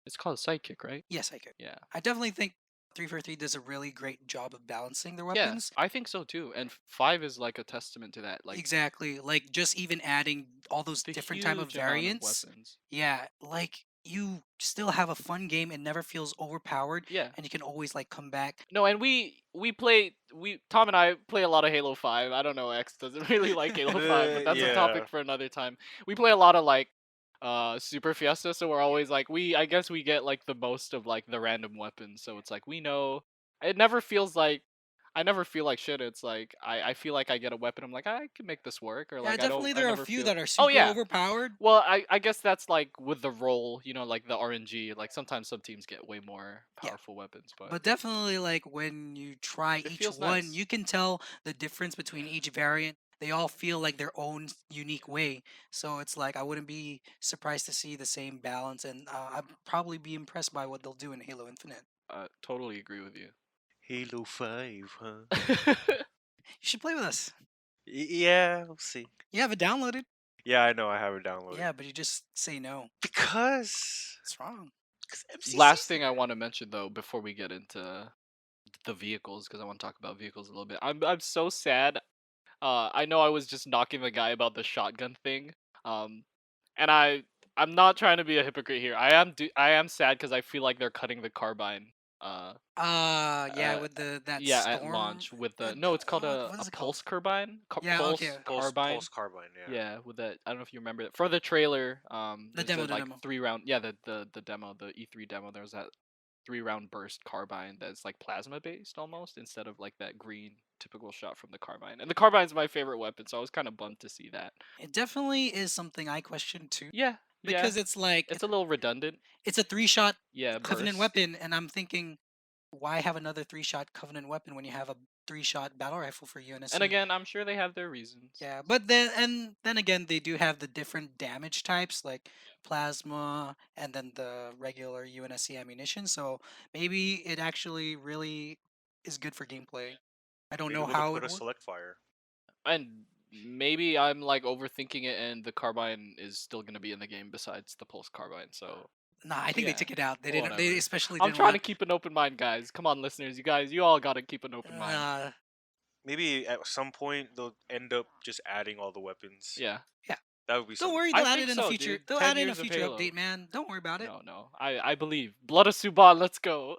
it's called a sidekick, right? Yes, I could. Yeah. I definitely think 343 does a really great job of balancing their Yeah, weapons. I think so too. And 5 is like a testament to that. Like Exactly. Like just even adding all those the different type of huge amount of variants. weapons. Yeah, like you still have a fun game. It never feels overpowered, Yeah. and you can always like come back. No, and we Tom and I play a lot of Halo 5. I don't know, X doesn't really like Halo 5, but that's a Yeah. topic for another time. We play a lot of like Super Fiesta, so we're always like, I guess we get like the most of like the random weapons. So it's like we know it never feels like I never feel like shit. It's like I feel like I get a weapon, I'm like, I can make this work, or Yeah, like definitely I there are a never few feel. that are Oh super yeah. overpowered. Well, I guess that's like with the role, like the RNG. Like sometimes some teams get way more Yeah, powerful weapons, but but definitely like when you try it each feels one, nice. you can tell the difference between each variant. They all feel like their own unique way. So it's like I wouldn't be surprised to see the same balance, and I'd probably be impressed by what they'll do in Halo Infinite. Totally agree with you. Halo 5, huh? You should play with us. Yeah, we'll see. You have it downloaded. Yeah, I know I have it downloaded. Yeah, but you just say no. Because It's wrong. Last thing I want to mention though, before we get into the vehicles, because I want to talk about vehicles a little bit. I'm so sad. I know I was just knocking the guy about the shotgun thing. Um, and I'm not trying to be a hypocrite here. I am sad because I feel like they're cutting the carbine. Uh, Yeah, uh, with that yeah, at storm. launch with the no, it's called What a is it called? pulse carbine. Yeah, okay. Pulse carbine. Pulse Carbine, yeah. Yeah, with that. I don't know if you remember it. For the trailer, The there's demo, the the like demo. 3 round. Yeah, the demo, the E3 demo. There was that 3 round burst carbine that's like plasma based almost, instead of like that green typical shot from the carbine. And the carbine's my favorite weapon, so I was kind of bummed to see that. It definitely is something I question too, Yeah, yeah. because it's like It's a little redundant. it's a 3-shot Yeah, Covenant burst. weapon, and I'm thinking, why have another 3-shot Covenant weapon when you have a 3-shot battle rifle for And UNSC? again, I'm sure they have their reasons. Yeah, but then again, they do have the different damage types like plasma and then the regular UNSC ammunition. So maybe it actually really is good for gameplay. I don't Maybe know they'll how put it a works. select fire. And maybe I'm like overthinking it, and the carbine is still gonna be in the game besides the pulse carbine. So Nah, I think they yeah, took it out. They didn't. They whatever. especially I'm didn't trying to want. keep an open mind, guys. Come on, listeners. You all gotta keep an open mind. Uh, Maybe at some point they'll end up just adding all the weapons. Yeah. yeah. That would be Don't something. worry, I they'll add think it in a so, future. dude. They'll 10 add it in a years of future Halo. update, man. Don't worry about it. No. I believe. Blood of Suban, let's go.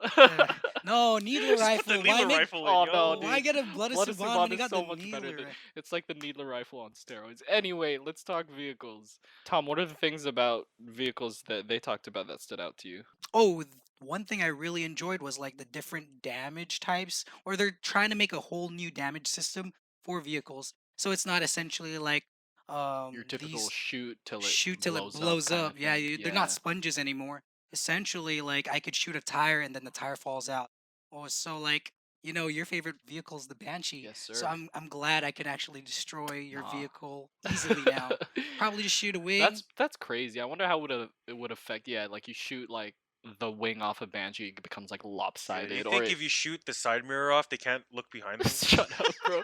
No, needler Just put the rifle. Why needler make? rifle in, Oh no, yo. Why dude. get a blood of Blood of Suban when Suban you is got the so much better needler? than, it's like the Needler rifle on steroids. Anyway, let's talk vehicles. Tom, what are the things about vehicles that they talked about that stood out to you? Oh, one thing I really enjoyed was like the different damage types, or they're trying to make a whole new damage system for vehicles. So it's not essentially like Your typical these shoot shoot till it blows up blows kind up. of Yeah, thing. they're not Yeah. sponges anymore. Essentially, like I could shoot a tire and then the tire falls out. Oh, so like your favorite vehicle is the Banshee. Yes, So sir. I'm glad I can actually destroy your Nah. vehicle easily now. Probably just shoot a wing. That's crazy. I wonder how it would affect. Yeah, like you shoot like the wing off a Banshee becomes like Yeah, lopsided, you or think if you shoot the side mirror off, they can't look behind them? shut up, bro.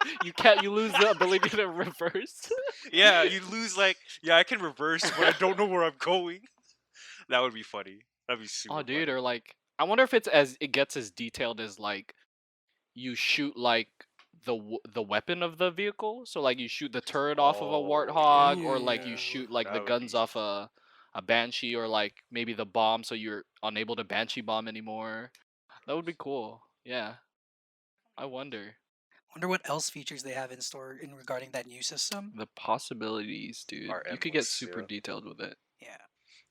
You lose the ability to reverse. Yeah, you lose yeah, I can reverse, but I don't know where I'm going. That would be funny. That'd be Oh, super dude, funny. or like I wonder if it gets as detailed as like you shoot like the weapon of the vehicle. So like you shoot the turret off of a Oh warthog, or like you yeah, Ooh. shoot like the that would guns be. off a banshee, or like maybe the bomb, so you're unable to banshee bomb anymore. That would be cool. Yeah, I wonder Wonder what else features they have in store in regarding that new system. the possibilities, dude. Are You could get endless. super Yeah. detailed with it. Yeah.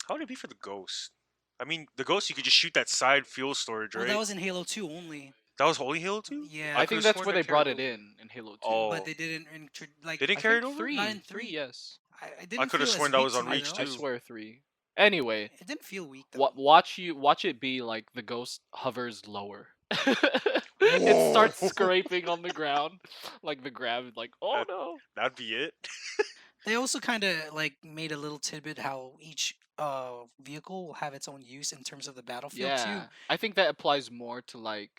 How would it be for the ghost? I mean, the ghost you could just shoot that side fuel storage, Well, right? that was in Halo 2 only. That was Holy Halo 2? Yeah, I could think have that's sworn where they they carried brought it over. in Halo 2. but Oh, they didn't like. they didn't I carry think it over? three, Not in three, 3. yes. I I didn't could have feel as sworn that weak was to on me Reach though. I too. swear 3. Anyway, It didn't feel weak though. watch it be like the ghost hovers lower. It Whoa, starts scraping on the ground, like the grab, like oh that no. that'd be it. They also kind of like made a little tidbit how each vehicle will have its own use in terms of the battlefield too. Yeah, I think that applies more to like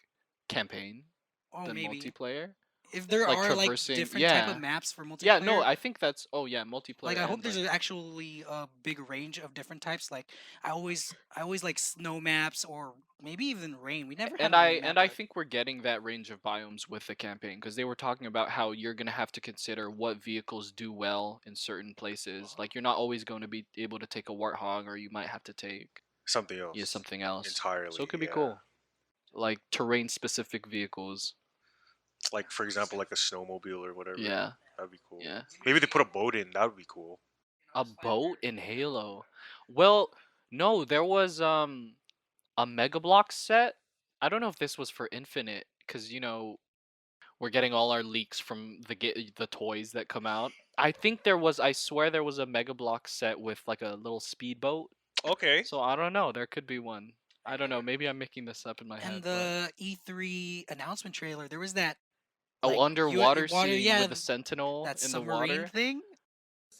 campaign Oh, than maybe multiplayer. if there Like are like traversing, different type of yeah, maps for yeah. No, multiplayer. I think that's multiplayer Like I hope and there's like actually a big range of different types. Like I always like snow maps or maybe even rain. We never had and a I rain map and I yet. think we're getting that range of biomes with the campaign, because they were talking about how you're gonna have to consider what vehicles do well in certain places. Like you're not always going to be able to take a warthog, or you might have to take Something else something else. So entirely. it could be Yeah, cool, like terrain specific vehicles. like for example, like a snowmobile or whatever. Yeah, That'd be cool. yeah. Maybe they put a boat in. That would be cool. A boat in Halo. Well, no, there was a Mega Block set. I don't know if this was for Infinite, because we're getting all our leaks from the toys that come out. I think there was. I swear there was a Mega Block set with like a little speedboat. Okay. So I don't know. There could be one. I don't know. Maybe I'm making this up in my And head. But the E3 announcement trailer, there was that oh, like underwater water, scene yeah, with the Sentinel that in the submarine water. thing.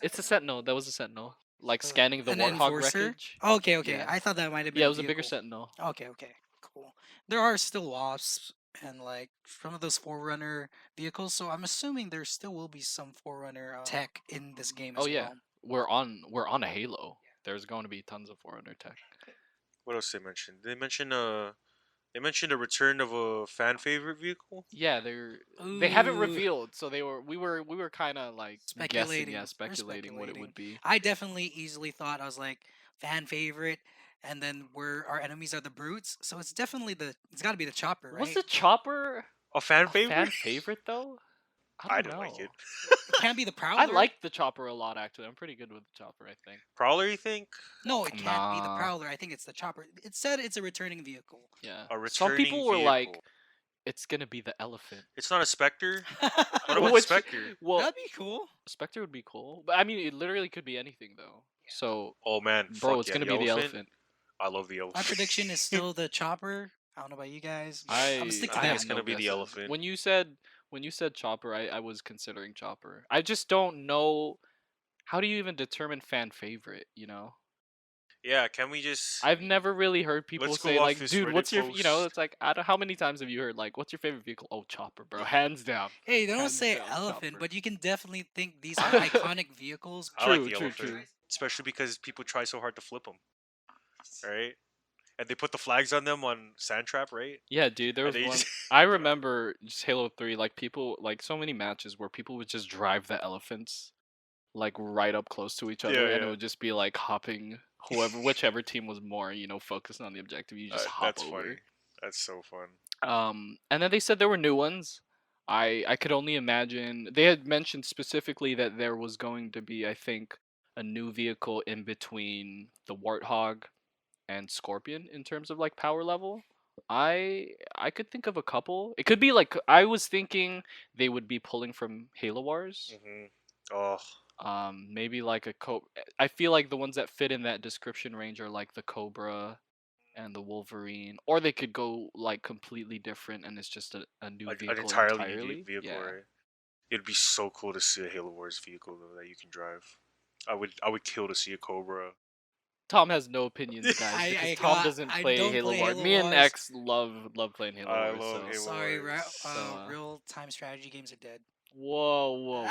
It's a Sentinel. That was a Sentinel. Like scanning the An Warthog enforcer. wreckage. Okay, okay. Yeah. I thought that might have been Yeah, it a was a bigger vehicle. Sentinel. Okay, okay, cool. There are still wasps and like some of those Forerunner vehicles, so I'm assuming there still will be some Forerunner tech in this game Oh as yeah, well. we're on a Halo. There's going to be tons of Forerunner tech. What else they mentioned? They mentioned a return of a fan favorite vehicle. Yeah, they haven't Ooh, revealed, so we were kind of like guessing, speculating. yeah, We're speculating what it speculating. would be. I definitely easily thought I was like fan favorite, and then where our enemies are the brutes, so it's got to be the chopper, Was right? the chopper A fan a favorite? fan favorite though? I I don't didn't like know. it. It can't be the I Prowler. like the chopper a lot actually. I'm pretty good with the chopper, I think. Prowler, you think? No, it can't be the Nah. Prowler. I think it's the chopper. It said it's a returning vehicle. Yeah. A Some returning people were vehicle. like, it's gonna be the elephant. It's not a Spectre. What about Which, Spectre? well, That'd be cool. Spectre would be cool, but I mean, it literally could be anything though. So, Oh man, bro, fuck it's yeah, gonna be the elephant. I love the My elephant. prediction is still the chopper. I don't know about you guys. But I'm gonna stick to I think that. it's gonna be the elephant. When you said chopper, I was considering chopper. I just don't know, how do you even determine fan favorite, Yeah, can we just? I've never really heard people Let's go say off like, this dude, Reddit what's your, post. it's like, I don't, how many times have you heard like, what's your favorite vehicle? Oh, chopper, bro, hands down. Hey, they don't Hands say down, elephant, chopper. but you can definitely think these are iconic vehicles. I like True, the true, elephant, true. especially because people try so hard to flip them, right? And they put the flags on them on Sandtrap, right? Yeah, dude, there And was they one. just- I remember just Halo 3, like people, like so many matches where people would just drive the elephants like right up close to each other, Yeah, and it yeah. would just be like hopping whichever team was more, focused on the objective. You just hop That's over. funny. That's so fun. And then they said there were new ones. I could only imagine they had mentioned specifically that there was going to be, I think, a new vehicle in between the Warthog and Scorpion in terms of like power level. I could think of a couple. It could be like, I was thinking they would be pulling from Halo Wars. Oh, Maybe like I feel like the ones that fit in that description range are like the Cobra and the Wolverine, or they could go like completely different and it's just a new an vehicle entirely entirely. new vehicle, Yeah. right? It'd be so cool to see a Halo Wars vehicle though that you can drive. I would kill to see a Cobra. Tom has no opinions, guys, because Tom doesn't I play don't Halo play Wars. Halo Me and Wars. X love playing Halo I Wars. love So Halo Sorry, Wars. real time strategy games are dead. whoa,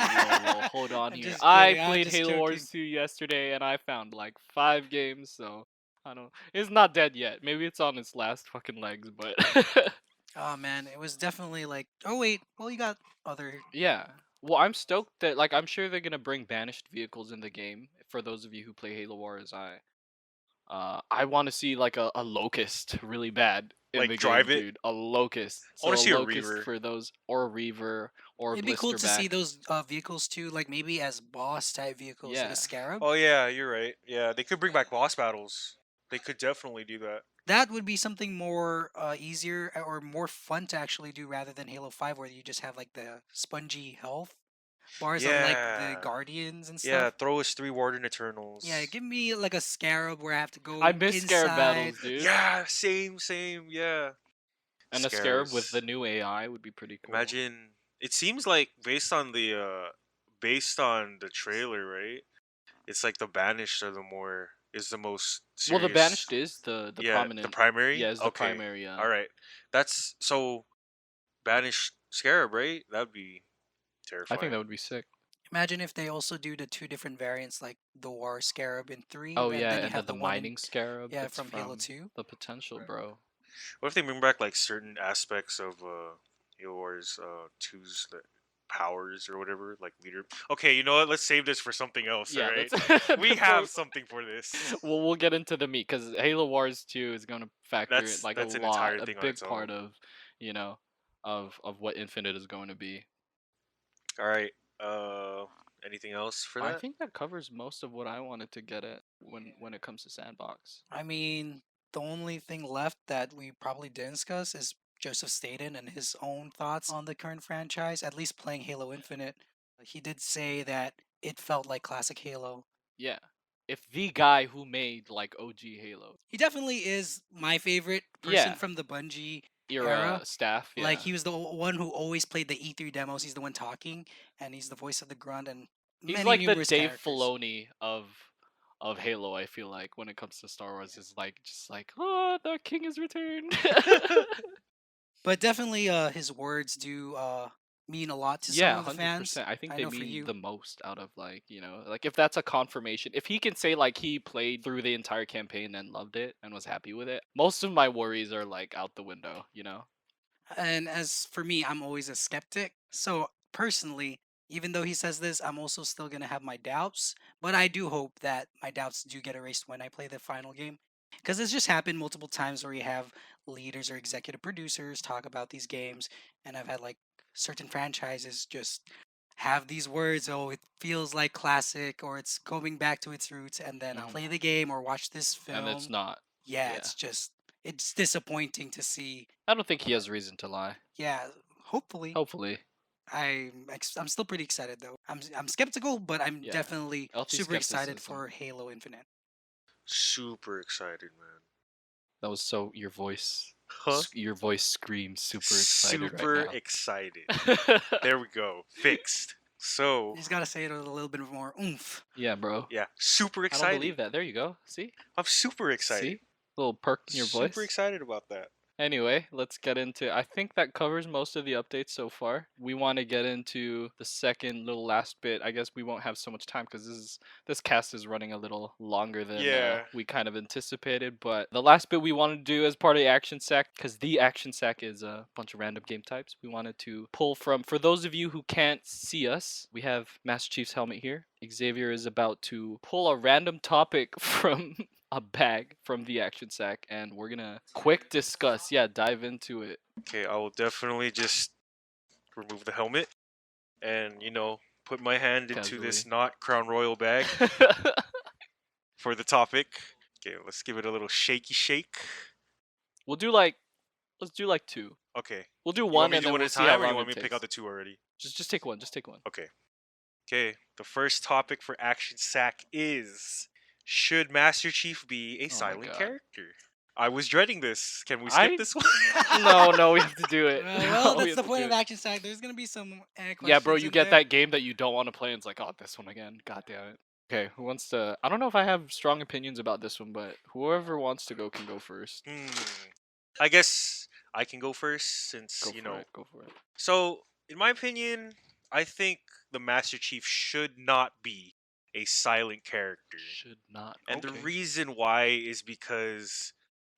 hold on I'm here. just I kidding. I'm played just Halo joking. Wars 2 yesterday, and I found like 5 games. So I don't. It's not dead yet. Maybe it's on its last fucking legs, but Oh man, it was definitely like. Oh wait, well you got other. yeah. Well, I'm stoked that like I'm sure they're gonna bring banished vehicles in the game. For those of you who play Halo Wars, I want to see like a locust really bad in Like the game, drive it. dude. A locust. I want So to a see a locust Reaver. for those, or a reaver, or a It'd be cool to see blisterback. those vehicles too, like maybe as boss type vehicles, like Yeah. a scarab. Oh yeah, you're right. Yeah, they could bring back boss battles. They could definitely do that. That would be something more easier or more fun to actually do rather than Halo 5, where you just have like the spongy health bars on like the Yeah. Guardians and Yeah, stuff. throw us 3 Warden Eternals. Yeah, give me like a scarab where I have to I go miss scarab inside. battles, dude. Yeah, same, yeah. And a scarab with the Scarabs. new AI would be pretty cool. Imagine it seems like based on the trailer, right? It's like the banished are the most Well, serious. the banished is the yeah, prominent. the primary. Yeah, is the okay. primary. All right, that's so banished scarab, right? That'd be I terrifying. think that would be sick. Imagine if they also do the 2 different variants, like the War Scarab in 3, Oh and yeah, then you and have the one mining scarab. yeah, that's from Halo 2. The potential, bro. What if they bring back like certain aspects of Halo Wars 2's powers or whatever, like leader? Okay, you know what? Let's save this for something else. Yeah, all right, let's- we have something for this. Well, we'll get into the meat because Halo Wars 2 is going to factor in That's like that's a an entire lot, a thing on big its part own. of, you know, of what Infinite is going to be. All right. Anything else for I that? think that covers most of what I wanted to get at when it comes to Sandbox. I mean, the only thing left that we probably didn't discuss is Joseph Staten and his own thoughts on the current franchise, at least playing Halo Infinite. He did say that it felt like classic Halo. Yeah. If the guy who made like OG Halo He definitely is my favorite person Yeah. from the Bungie era era. staff, yeah. Like he was the one who always played the E3 demos. He's the one talking, and he's the voice of the grunt and He's many like the numerous Dave characters. Filoni of Halo. I feel like when it comes to Star Wars, is like just like, oh, the king has returned. But definitely, his words do mean a lot to Yeah, some of the fans. 100%. I think I they know for mean you. the most out of like, like if that's a confirmation. If he can say like he played through the entire campaign and loved it and was happy with it, most of my worries are like out the window, And as for me, I'm always a skeptic. So personally, even though he says this, I'm also still gonna have my doubts. But I do hope that my doubts do get erased when I play the final game. Because it's just happened multiple times where you have leaders or executive producers talk about these games, and I've had like certain franchises just have these words, oh, it feels like classic, or it's going back to its roots, and then I'll Mhm. play the game or watch this film. And it's not. Yeah, yeah. it's disappointing to see. I don't think he has reason to lie. Yeah, hopefully. Hopefully. I'm still pretty excited though. I'm skeptical, but I'm Yeah, definitely healthy super excited skepticism. for Halo Infinite. Super excited, man. That was so your voice. Huh? Your voice screams super excited Super right now. excited. There we go. Fixed. So You just gotta say it with a little bit more oomph. Yeah, bro. yeah, super I excited. don't believe that. There you go. See? I'm super excited. See? Little perk in your voice. Super excited about that. Anyway, let's get into. I think that covers most of the updates so far. We want to get into the second little last bit. I guess we won't have so much time because this cast is running a little longer than Yeah. we kind of anticipated. But the last bit we wanted to do as part of the action sack, because the action sack is a bunch of random game types. We wanted to pull from. For those of you who can't see us, we have Master Chief's helmet here. Xavier is about to pull a random topic from a bag from the action sack, and we're gonna quick discuss. Yeah, dive into it. Okay, I will definitely just remove the helmet and put my hand into this Casually. not Crown Royal bag for the topic. Okay, let's give it a little shaky shake. We'll do like, let's do like two. Okay. We'll do You want one me and to do then one we'll at a see how time, or you long want it me to pick takes. out the two already? Just take one. Just take one. Okay. Okay. The first topic for Action Sack is: should Master Chief be a my silent God. character? I was dreading this. Can we skip I- this one? No, we have to do it. Well, We that's have the to point do of it. Action Sack. There's gonna be some questions. Yeah, bro, you in get there. that game that you don't want to play, and it's like, oh, this one again. God damn it. Okay, who wants to? I don't know if I have strong opinions about this one, but whoever wants to go can go first. I guess I can go first since Go for it. Go for it. So, in my opinion, I think the Master Chief should not be a silent character. Should not. And the Okay. reason why is because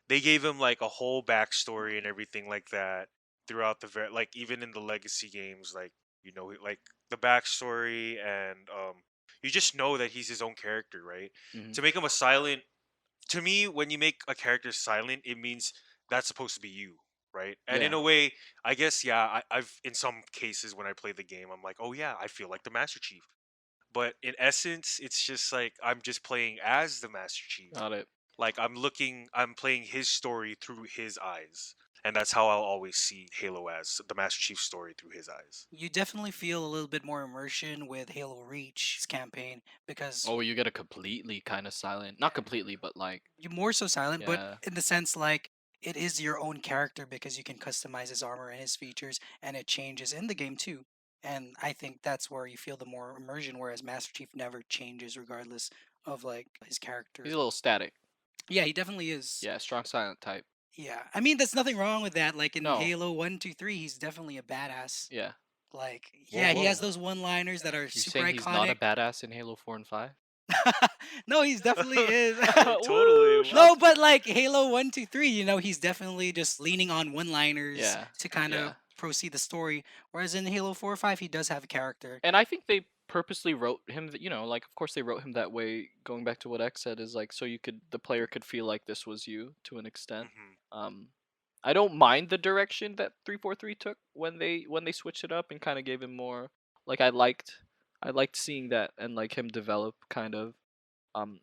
they gave him like a whole backstory and everything like that throughout like even in the legacy games, like like the backstory and you just know that he's his own character, right? Mhm. To make him a silent, to me, when you make a character silent, it means that's supposed to be you, right? And in Yeah. a way, I guess yeah, I've in some cases when I play the game, I'm like, oh yeah, I feel like the Master Chief. But in essence, it's just like I'm just playing as the Master Chief. Got it. Like I'm playing his story through his eyes. And that's how I'll always see Halo as the Master Chief's story through his eyes. You definitely feel a little bit more immersion with Halo Reach's campaign because Oh, you get a completely kind of silent. Not completely, but like you're more so silent, but yeah. in the sense like it is your own character because you can customize his armor and his features, and it changes in the game too. And I think that's where you feel the more immersion, whereas Master Chief never changes regardless of like his character. He's a little static. Yeah, he definitely is. Yeah, strong silent type. Yeah, I mean, there's nothing wrong with that. Like in No. Halo 1, 2, 3, he's definitely a badass. Yeah. Like, Whoa, yeah, he has whoa. those one-liners that are You super saying he's not a iconic. badass in Halo 4 and 5? No, he's definitely is. Totally. No, but like Halo 1, 2, 3, he's definitely just leaning on one-liners Yeah, to kind of yeah. proceed the story. Whereas in Halo 4 or 5, he does have a character. And I think they purposely wrote him like of course they wrote him that way, going back to what X said, is like so the player could feel like this was you to an extent. Mhm. I don't mind the direction that 343 took when they switched it up and kind of gave him more, like I liked seeing that and like him develop kind of,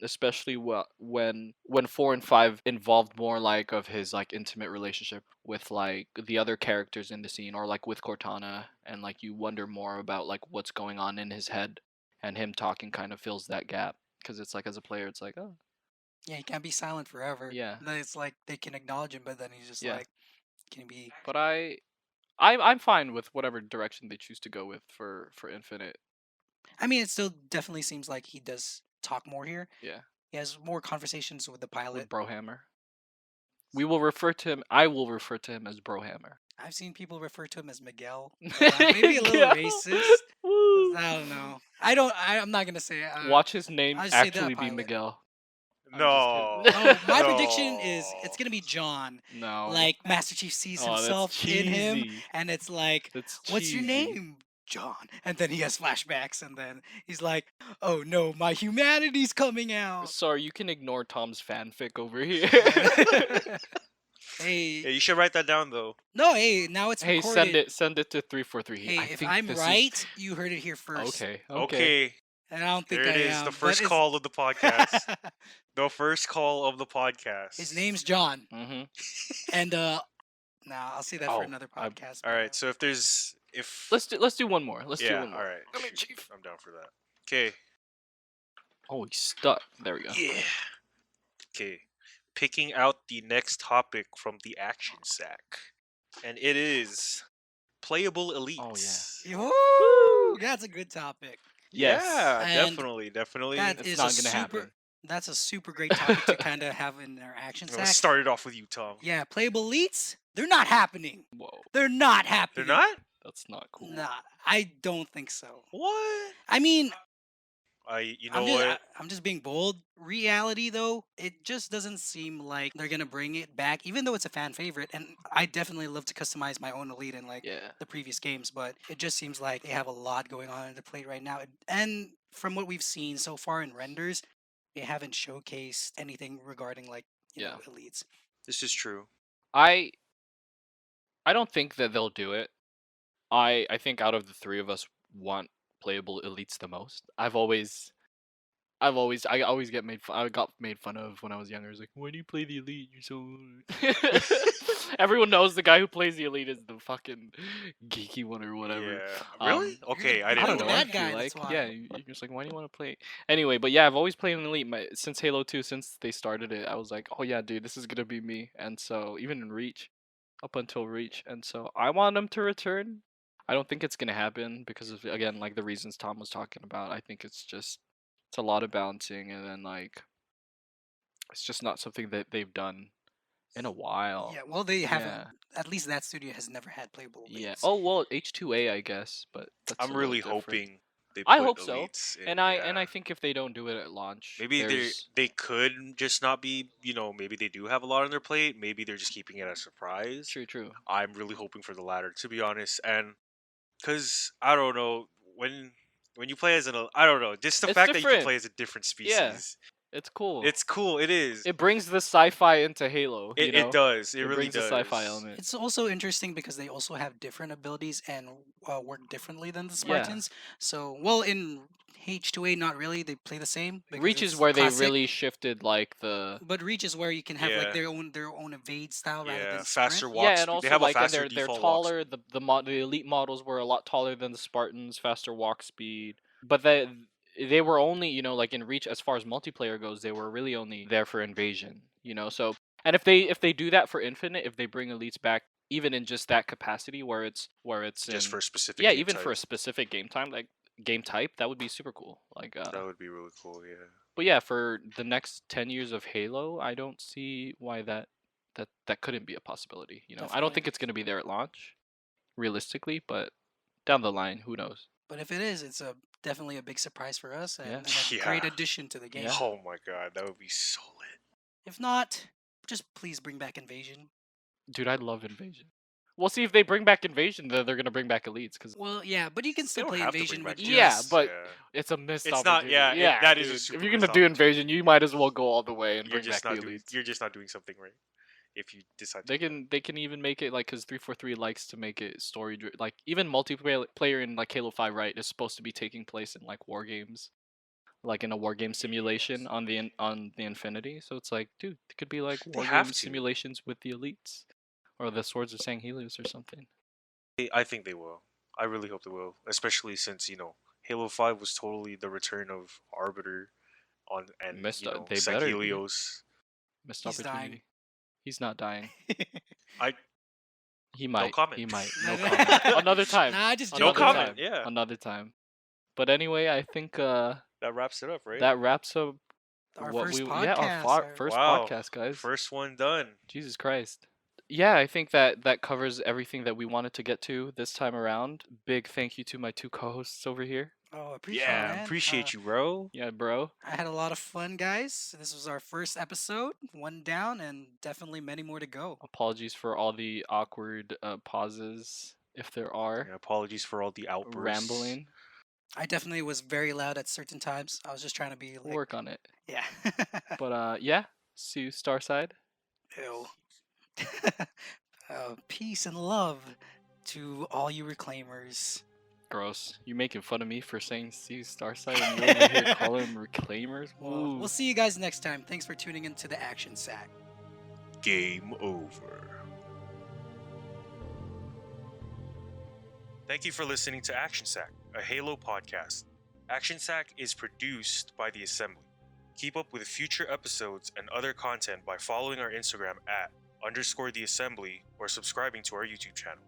especially when 4 and 5 involved more like of his like intimate relationship with like the other characters in the scene, or like with Cortana, and like you wonder more about like what's going on in his head, and him talking kind of fills that gap, because it's like as a player it's like, oh Yeah, he can't be silent forever. yeah, Then it's like they can acknowledge him, but then he's just yeah. like, can he be? But I'm fine with whatever direction they choose to go with for Infinite. I mean, it still definitely seems like he does talk more here. Yeah, He has more conversations with the pilot. with Brohammer. We will refer to him. I will refer to him as Brohammer. I've seen people refer to him as Miguel. But maybe a little Miguel. racist. Woo. I don't know. I'm not gonna say. Watch his name I'll just say actually that be pilot. Miguel. I'm No. just Oh, kidding. my prediction is it's gonna be John. No. Like Master Chief sees Oh, that's himself in him, cheesy. and it's like, That's "What's your cheesy. name, John?" And then he has flashbacks, and then he's like, "Oh no, my humanity's coming out." Sorry, you can ignore Tom's fanfic over here. Hey, Yeah, you should write that down though. no, hey, now it's Hey, recorded. send it to 343. Hey, I if think I'm this right, you heard it here is... first. Okay. Okay. And I don't think There I it is. am. The but first it's- call of the podcast. The first call of the podcast. His name's John, Mm-hmm. and nah, I'll say that for Oh, another I- podcast. All right. So if Let's do one more. Let's do yeah. one more. All right. Come here, shoot, Chief. I'm down for that. Okay. Oh, he's stuck. There we go. Yeah. Okay. Picking out the next topic from the action sack, and it is playable elites. Oh, Woo! That's a good topic. Yes. Yeah, And definitely. That It's is not a gonna super. happen. That's a super great topic to kind of have in our action You know, let's sack. start it off with you, Tom. Yeah, playable elites. They're not happening. Whoa, They're not They're happening. not. that's not cool. Nah, I don't think so. What? I mean, You know I'm just, what? I'm just being bold. Reality, though, it just doesn't seem like they're gonna bring it back, even though it's a fan favorite. And I definitely love to customize my own elite in like Yeah. the previous games, but it just seems like they have a lot going on in the plate right now. And from what we've seen so far in renders, they haven't showcased anything regarding like Yeah. elites. This is true. I don't think that they'll do it. I think out of the three of us want playable elites the most. I always get I got made fun of when I was younger. It's like, why do you play the elite? You're so everyone knows the guy who plays the elite is the fucking geeky one or whatever. Yeah. Really? Okay, I you're didn't the know I bad that. guy, feel like, that's why. yeah, you're just like, why do you want to play? Anyway, but yeah, I've always played an elite. Since Halo 2, since they started it, I was like, oh yeah, dude, this is gonna be me. And so even in Reach, up until Reach, and so I want them to return. I don't think it's gonna happen because of, again, like the reasons Tom was talking about. I think it's just It's a lot of bouncing, and then like it's just not something that they've done in a while. Yeah, well, they haven't. Yeah. At least that studio has never had playable Yeah. elites. Oh well, H2A I guess, but that's I'm a little really different. hoping they I put hope so. elites in. And I yeah. think if they don't do it at launch, Maybe there's they could just not be, maybe they do have a lot on their plate. Maybe they're just keeping it a surprise. true. I'm really hoping for the latter, to be honest. And because I don't know when you play as I don't know, just the It's fact that you can different. play as a different Yeah. species. It's cool. It's cool. It is. It brings the sci-fi into Halo. You know? It does. It It really brings does. the sci-fi element. It's also interesting because they also have different abilities and work differently than the Yeah. Spartans. So, well, in H2A, not really. They play the same. Because Reach it's is where classic, they really shifted like the But Reach is where you can have like Yeah. their own evade style rather Yeah, than faster sprint. walk yeah, and speed. also They have like a and faster they're default walk taller. speed. The elite models were a lot taller than the Spartans, faster walk speed. But they were only like in Reach as far as multiplayer goes, they were really only there for invasion. So and if they do that for Infinite, if they bring elites back even in just that capacity where it's Just in for a specific yeah game even type. for a specific game type, that would be super cool. Like That would be really cool, yeah. but yeah, for the next 10 years of Halo, I don't see why that couldn't be a possibility. I don't Definitely. think it's going to be there at launch, realistically, but down the line, who knows? But if it is, it's definitely a big surprise for us and, Yeah. and a Yeah. great addition to the game. Yeah. Oh my god, that would be so lit. If not, just please bring back Invasion. Dude, I love Invasion. We'll see if they bring back Invasion, then they're going to bring back Elites because Well, yeah, but you can They still don't play have to Invasion bring with back just yeah, but yeah. it's a missed It's not- opportunity. yeah, that is a dude. super If you're missed going to do opportunity. Invasion, you might as well go all the way and You're bring just back not the doing Elites. you're just not doing something right. If you decide to They do that. can even make it like because 343 likes to make it story like even multiplayer in like Halo 5 right is supposed to be taking place in like war games, like in a war game simulation on the Infinity. So it's like, dude, it could be like They war have game to. simulations with the elites or the Swords of Sang Helios or something. I think they will. I really hope they will, especially since Halo 5 was totally the return of Arbiter on and Missed you know they better, dude. Helios. Missed He's dying. opportunity. He's not dying. I He might. comment. He might. No No comment. Another time. Nah, just No Another joking. comment. time. Yeah, Another time. But anyway, I think that wraps it up, right? that wraps up Our what first we podcast. yeah our first Wow. podcast, guys. First one done. Jesus Christ. Yeah, I think that covers everything that we wanted to get to this time around. Big thank you to my two co-hosts over here. Oh, appreciate it, Yeah, man. appreciate you, bro. Yeah, bro. I had a lot of fun, guys. This was our first episode, one down, and definitely many more to go. Apologies for all the awkward pauses, if there are. Yeah, apologies for all the outbursts. Rambling. I definitely was very loud at certain times. I was just trying to be We'll like, work on it. yeah. But yeah, see you Starside. Ew. Peace and love to all you reclaimers. Gross. You making fun of me for saying see you Starside and you're over here calling them reclaimers? Well, Ooh. we'll see you guys next time. Thanks for tuning into the Action Sack. Game over. Thank you for listening to Action Sack, a Halo podcast. Action Sack is produced by The Assembly. Keep up with future episodes and other content by following our Instagram @_theassembly or subscribing to our YouTube channel.